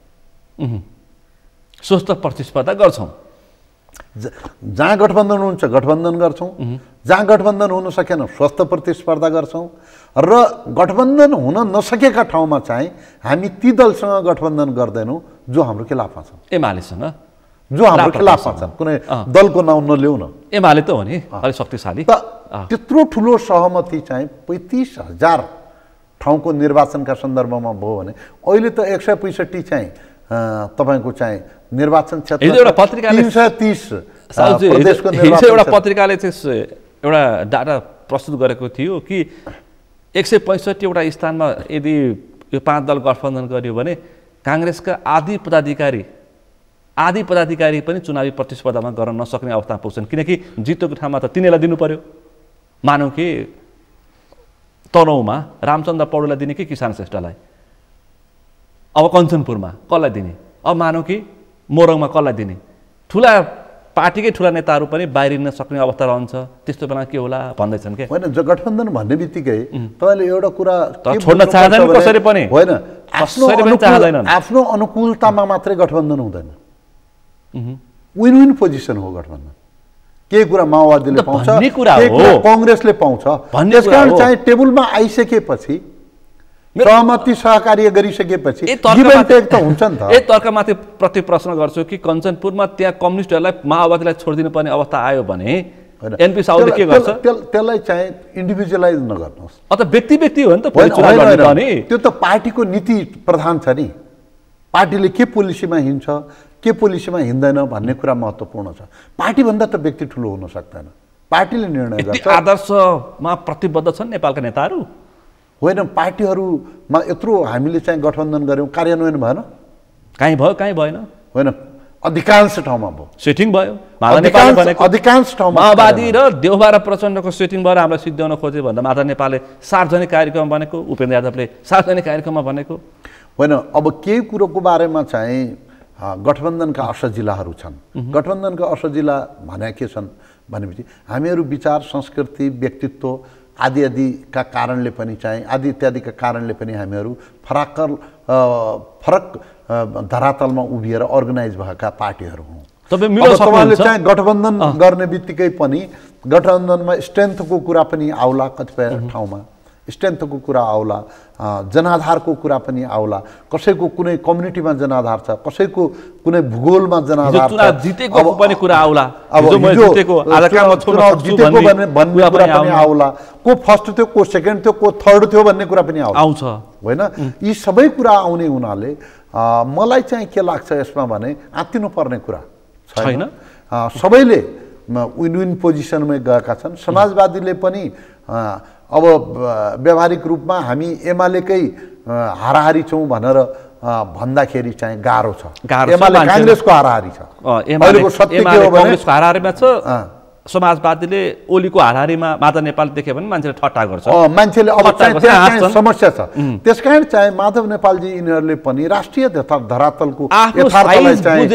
स्वस्थ प्रतिस्पर्धा गर्छौँ। जहाँ गठबन्धन हुन्छ गठबन्धन गर्छौँ, जहाँ गठबन्धन हुन सकेन स्वस्थ प्रतिस्पर्धा गर्छौँ, र गठबन्धन हुन नसकेका ठाउँमा चाहिँ हामी ती दलसँग गठबन्धन गर्दैनौँ जो हाम्रो खिलाफमा छन्। एमालेसँग जो हाम्रो खिलाफमा छन्, कुनै दलको नाउँ नल्याउन। एमाले त हो नि अलिक शक्तिशाली। त्यत्रो ठुलो सहमति चाहिँ 35,000 ठाउँको निर्वाचनका सन्दर्भमा भयो भने अहिले त 165 चाहिँ तपाईँको चाहिँ निर्वाचन क्षेत्र 330 प्रदेशको एउटा पत्रिकाले चाहिँ एउटा डाटा प्रस्तुत गरेको थियो कि 165 वटा स्थानमा यदि यो 5 दल गठबन्धन गर्यो भने काङ्ग्रेसका आधी पदाधिकारी पनि चुनावी प्रतिस्पर्धामा गर्न नसक्ने अवस्थामा पुग्छन्, किनकि जितेको ठाउँमा त तिनीलाई दिनु पर्यो। मानौँ कि तनहुँमा रामचन्द्र पौडेललाई दिने कि किसान श्रेष्ठलाई, अब कञ्चनपुरमा कसलाई दिने, अब मानौँ कि मोरङमा कसलाई दिने, ठुला पार्टीकै ठुला नेताहरू पनि बाहिरिन सक्ने अवस्था रहन्छ। त्यस्तो बेला के होला भन्दैछन् के? होइन, गठबन्धन भन्ने बित्तिकै तपाईँले एउटा कुरा छोड्न चाहँदैन कसरी पनि होइन, आफ्नो अनुकूलतामा मात्रै गठबन्धन हुँदैन। विन विन पोजिसन हो गठबन्धन। केही कुरा माओवादीले पाउँछ, केही कुरा कङ्ग्रेसले पाउँछ। त्यसकारण चाहिँ टेबलमा आइसकेपछि सहमति सहकार्य गरिसकेपछि गिभ एन्ड टेक त हुन्छ नि त। तर्कमाथि प्रति प्रश्न गर्छु कि कञ्चनपुरमा त्यहाँ कम्युनिस्टहरूलाई माओवादीलाई छोडिदिनु पर्ने अवस्था आयो भने एनपी साउदले के गर्छ? त्यसलाई चाहिँ इन्डिभिजुअलाइज नगर्नुहोस्। अत व्यक्ति हो नि त, त्यो त पार्टीको नीति प्रधान छ नि। पार्टीले के पोलिसीमा हिँड्छ, के पोलिसीमा हिँड्दैन भन्ने कुरा महत्त्वपूर्ण छ। पार्टीभन्दा त व्यक्ति ठुलो हुन सक्दैन। पार्टीले निर्णय गर्छ। आदर्शमा प्रतिबद्ध छन् नेपालका नेताहरू। होइन, पार्टीहरूमा यत्रो हामीले चाहिँ गठबन्धन गऱ्यौँ, कार्यान्वयन भएन। कहीँ भयो, कहीँ भएन। होइन, अधिकांश ठाउँमा भयो, सेटिङ भयो। अधिकांश ठाउँमा माओवादी र देउबा र प्रचण्डको सेटिङ भएर हामीलाई सिद्ध्याउन खोजे भन्दा माधव नेपालले सार्वजनिक कार्यक्रम भनेको, उपेन्द्र यादवले सार्वजनिक कार्यक्रममा भनेको होइन। अब केही कुरोको बारेमा चाहिँ गठबन्धनका असजिलाहरू छन्। गठबन्धनका असजिला भने के छन् भनेपछि हामीहरू विचार, संस्कृति, व्यक्तित्व आदि कारणले पनि चाहिँ आदि इत्यादिका कारणले पनि हामीहरू फरक धरातलमा उभिएर अर्गनाइज भएका पार्टीहरू हौँ। तपाईँले चाहिँ गठबन्धन गर्ने बित्तिकै पनि गठबन्धनमा स्ट्रेन्थको कुरा पनि आउला, कतिपय ठाउँमा स्ट्रेन्थको कुरा आउला, जनाधारको कुरा पनि आउला। कसैको कुनै कम्युनिटीमा जनाधार छ, कसैको कुनै भूगोलमा जनाधार छ, जितेको पनि कुरा आउला। अब जितेको भन्ने कुरा पनि आउला। को फर्स्ट थियो, को सेकेन्ड थियो, को थर्ड थियो भन्ने कुरा पनि आउँछ होइन। यी सबै कुरा आउने हुनाले मलाई चाहिँ के लाग्छ यसमा भने आत्तिनु पर्ने कुरा छैन। सबैले विन विन पोजिसनमै गएका छन्। समाजवादीले पनि अब व्यावहारिक रूपमा हामी एमालेकै हाराहारी छौँ भनेर भन्दाखेरि चाहिँ गाह्रो छ। एमाले काङ्ग्रेसको हाराहारी छ। अहिलेको सत्य के हो भने हाराहारीमा छ, समाजवादीले ओलीको हाराहारीमा माधव नेपाल देख्यो भने मान्छेले ठट्टा गर्छ मान्छेले अब चाहिँ समस्या छ त्यसकारण चाहिँ माधव नेपालजी यिनीहरूले पनि राष्ट्रिय धरातलको यथार्थलाई चाहिँ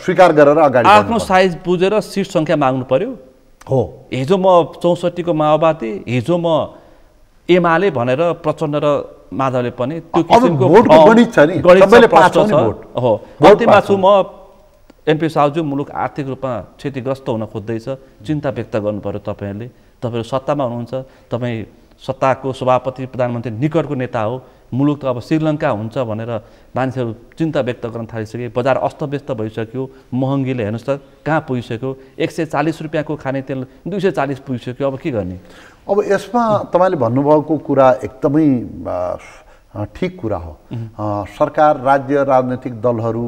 स्वीकार गरेर अगाडि आफ्नो साइज बुझेर सिट सङ्ख्या माग्नु पर्यो हो हिजो म 64 को माओवादी हिजो म एमाले भनेर प्रचण्ड र माधवले पनि त्यो किसिमको भोटको गणित छ नि सबैले पाउँछ भोट हो अन्तिममा छु म एनपी साहुज्यू मुलुक आर्थिक रूपमा क्षतिग्रस्त हुन खोज्दैछ चिन्ता व्यक्त गर्नु पर्यो तपाईहरुले तपाईहरु सत्तामा हुनुहुन्छ तपाई सत्ताको सभापति प्रधानमन्त्री निकटको नेता हो मुलुक त अब श्रीलङ्का हुन्छ भनेर मान्छेहरु चिन्ता व्यक्त गर्न थालिसके बजार अस्तव्यस्त भइसक्यो महँगीले हेर्नुस् त कहाँ पुगिसक्यो 140 रुपैयाँको खाने तेल 240 पुगिसक्यो अब के गर्ने अब यसमा तपाईले भन्नुभएको कुरा एकदमै ठीक कुरा हो सरकार राज्य राजनीतिक दलहरू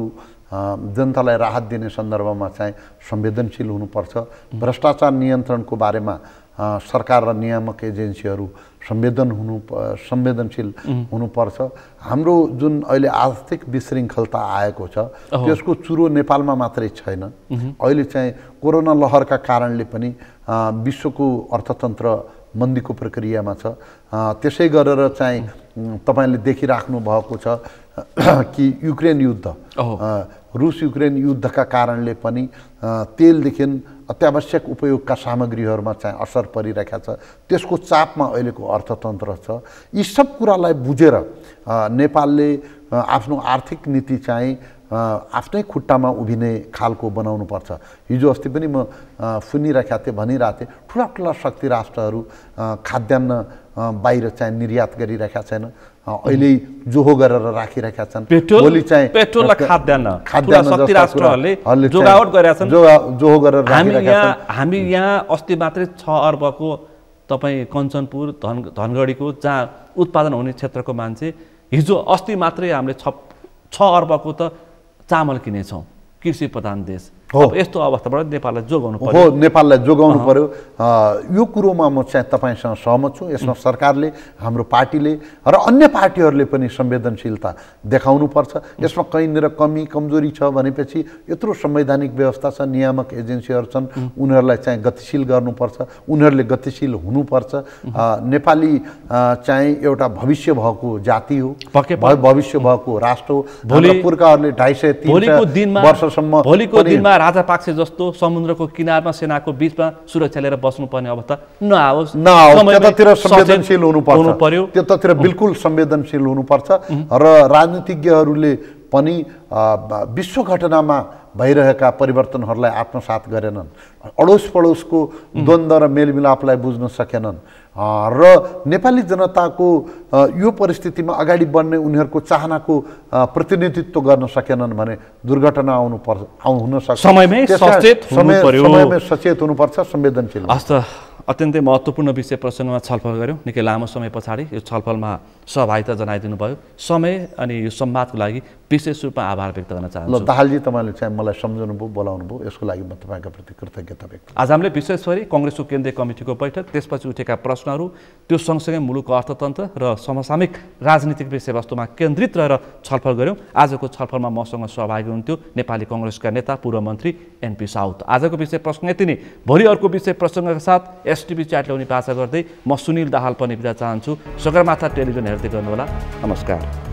जनतालाई राहत दिने सन्दर्भमा चाहिँ संवेदनशील हुनुपर्छ भ्रष्टाचार नियन्त्रणको बारेमा सरकार र नियामक एजेन्सीहरू संवेदनशील हुनुपर्छ हाम्रो जुन अहिले आर्थिक विशृङ्खलता आएको छ त्यसको चुरो नेपालमा मात्रै छैन अहिले चाहिँ कोरोना लहरका कारणले पनि विश्वको अर्थतन्त्र मन्दीको प्रक्रियामा छ त्यसै गरेर चाहिँ तपाईले देखिराख्नु भएको छ कि युक्रेन युद्ध रुस युक्रेन युद्धका कारणले पनि तेलदेखि अत्यावश्यक उपयोगका सामग्रीहरूमा चाहिँ असर परिरहेको छ त्यसको चापमा अहिलेको अर्थतन्त्र छ यी सब कुरालाई बुझेर नेपालले आफ्नो आर्थिक नीति चाहिँ आफ्नै खुट्टामा उभिने खालको बनाउनु पर्छ हिजो अस्ति पनि म सुनिरहेका थिएँ भनिरहेको थिएँ ठुला ठुला शक्ति राष्ट्रहरू खाद्यान्न बाहिर चाहिँ निर्यात गरिरहेका छैन अहिले जोहो गरेर राखिरहेका छन् भोलि चाहिँ पेट्रोल र खाद्यान्न शक्ति राष्ट्रहरूले जोगावट गरेका छन् जोहो गरेर राखिरहेका छन् हामी यहाँ अस्ति मात्रै 6 अर्बको तपाई कञ्चनपुर धनगढीको जहाँ उत्पादन हुने क्षेत्रको मान्छे हिजो अस्ति मात्रै हामीले 6 अर्बको त चामल किनेछौं कृषि प्रधान देश हो यस्तो अवस्थाबाट नेपाललाई जोगाउनु पर्यो हो नेपाललाई जोगाउनु पर्यो यो कुरोमा म चाहिँ तपाईसँग सहमत छु यसमा सरकारले हाम्रो पार्टीले र अन्य पार्टीहरूले पनि संवेदनशीलता देखाउनु पर्छ यसमा कहीँनिर कमी कमजोरी छ भनेपछि यत्रो संवैधानिक व्यवस्था छ नियामक एजेन्सीहरू छन् उनीहरूलाई चाहिँ गतिशील गर्नुपर्छ उनीहरूले गतिशील हुनुपर्छ नेपाली चाहिँ एउटा भविष्य भएको जाति हो भविष्य भएको राष्ट्र हो हाम्रो पुर्खाहरूले 250-300 वर्षसम्म भोलिको दिनमा राजापाक्से जस्तो समुद्रको किनारमा सेनाको बीचमा सुरक्षा लिएर बस्नुपर्ने अवस्था नआओस् त्यतातिर संवेदनशील हुनुपर्छ त्यतातिर बिल्कुल संवेदनशील हुनुपर्छ र राजनीतिज्ञहरूले पनि विश्व घटनामा भइरहेका परिवर्तनहरूलाई आत्मसात गरेनन् अडोस पडोसको द्वन्द्व र मेलमिलापलाई बुझ्न सकेनन् र नेपाली जनताको यो परिस्थितिमा अगाडि बढ्ने उनीहरूको चाहनाको प्रतिनिधित्व गर्न सकेनन् भने दुर्घटना हुन सक्छ समयमै सचेत हुनुपर्छ संवेदनशील अत्यन्तै महत्त्वपूर्ण विषय प्रसङ्गमा छलफल गर्यौं निकै लामो समय पछाडि यो छलफलमा सहभागिता जनाइदिनु भयो समय अनि यो संवादको लागि विशेष रूपमा आभार व्यक्त गर्न चाहन्छु ल दाहालजी तपाईले चाहिँ मलाई सम्झाउनु भयो बोलाउनु भयो यसको लागि म तपाईका प्रति कृतज्ञता व्यक्त आज हामीले विशेष गरी कांग्रेसको केन्द्रीय कमिटीको बैठक त्यसपछि उठेका प्रश्नहरू त्यो सँगसँगै मुलुकको अर्थतन्त्र र समसामयिक राजनीतिक विषयवस्तुमा केन्द्रित रहेर छलफल गर्यौं आजको छलफलमा मसँग सहभागी हुनुहुन्थ्यो नेपाली कांग्रेसका नेता पूर्व मन्त्री एनपी साउथ आजको विषय प्रसङ्ग यति नै भोलि अर्को विषय प्रसङ्गका साथ एसटिभी च्याट ल्याउने आशा गर्दै म सुनिल दाहाल पनि बिदा चाहन्छु सगरमाथा टेलिभिजन हेर्दै गर्नुहोला नमस्कार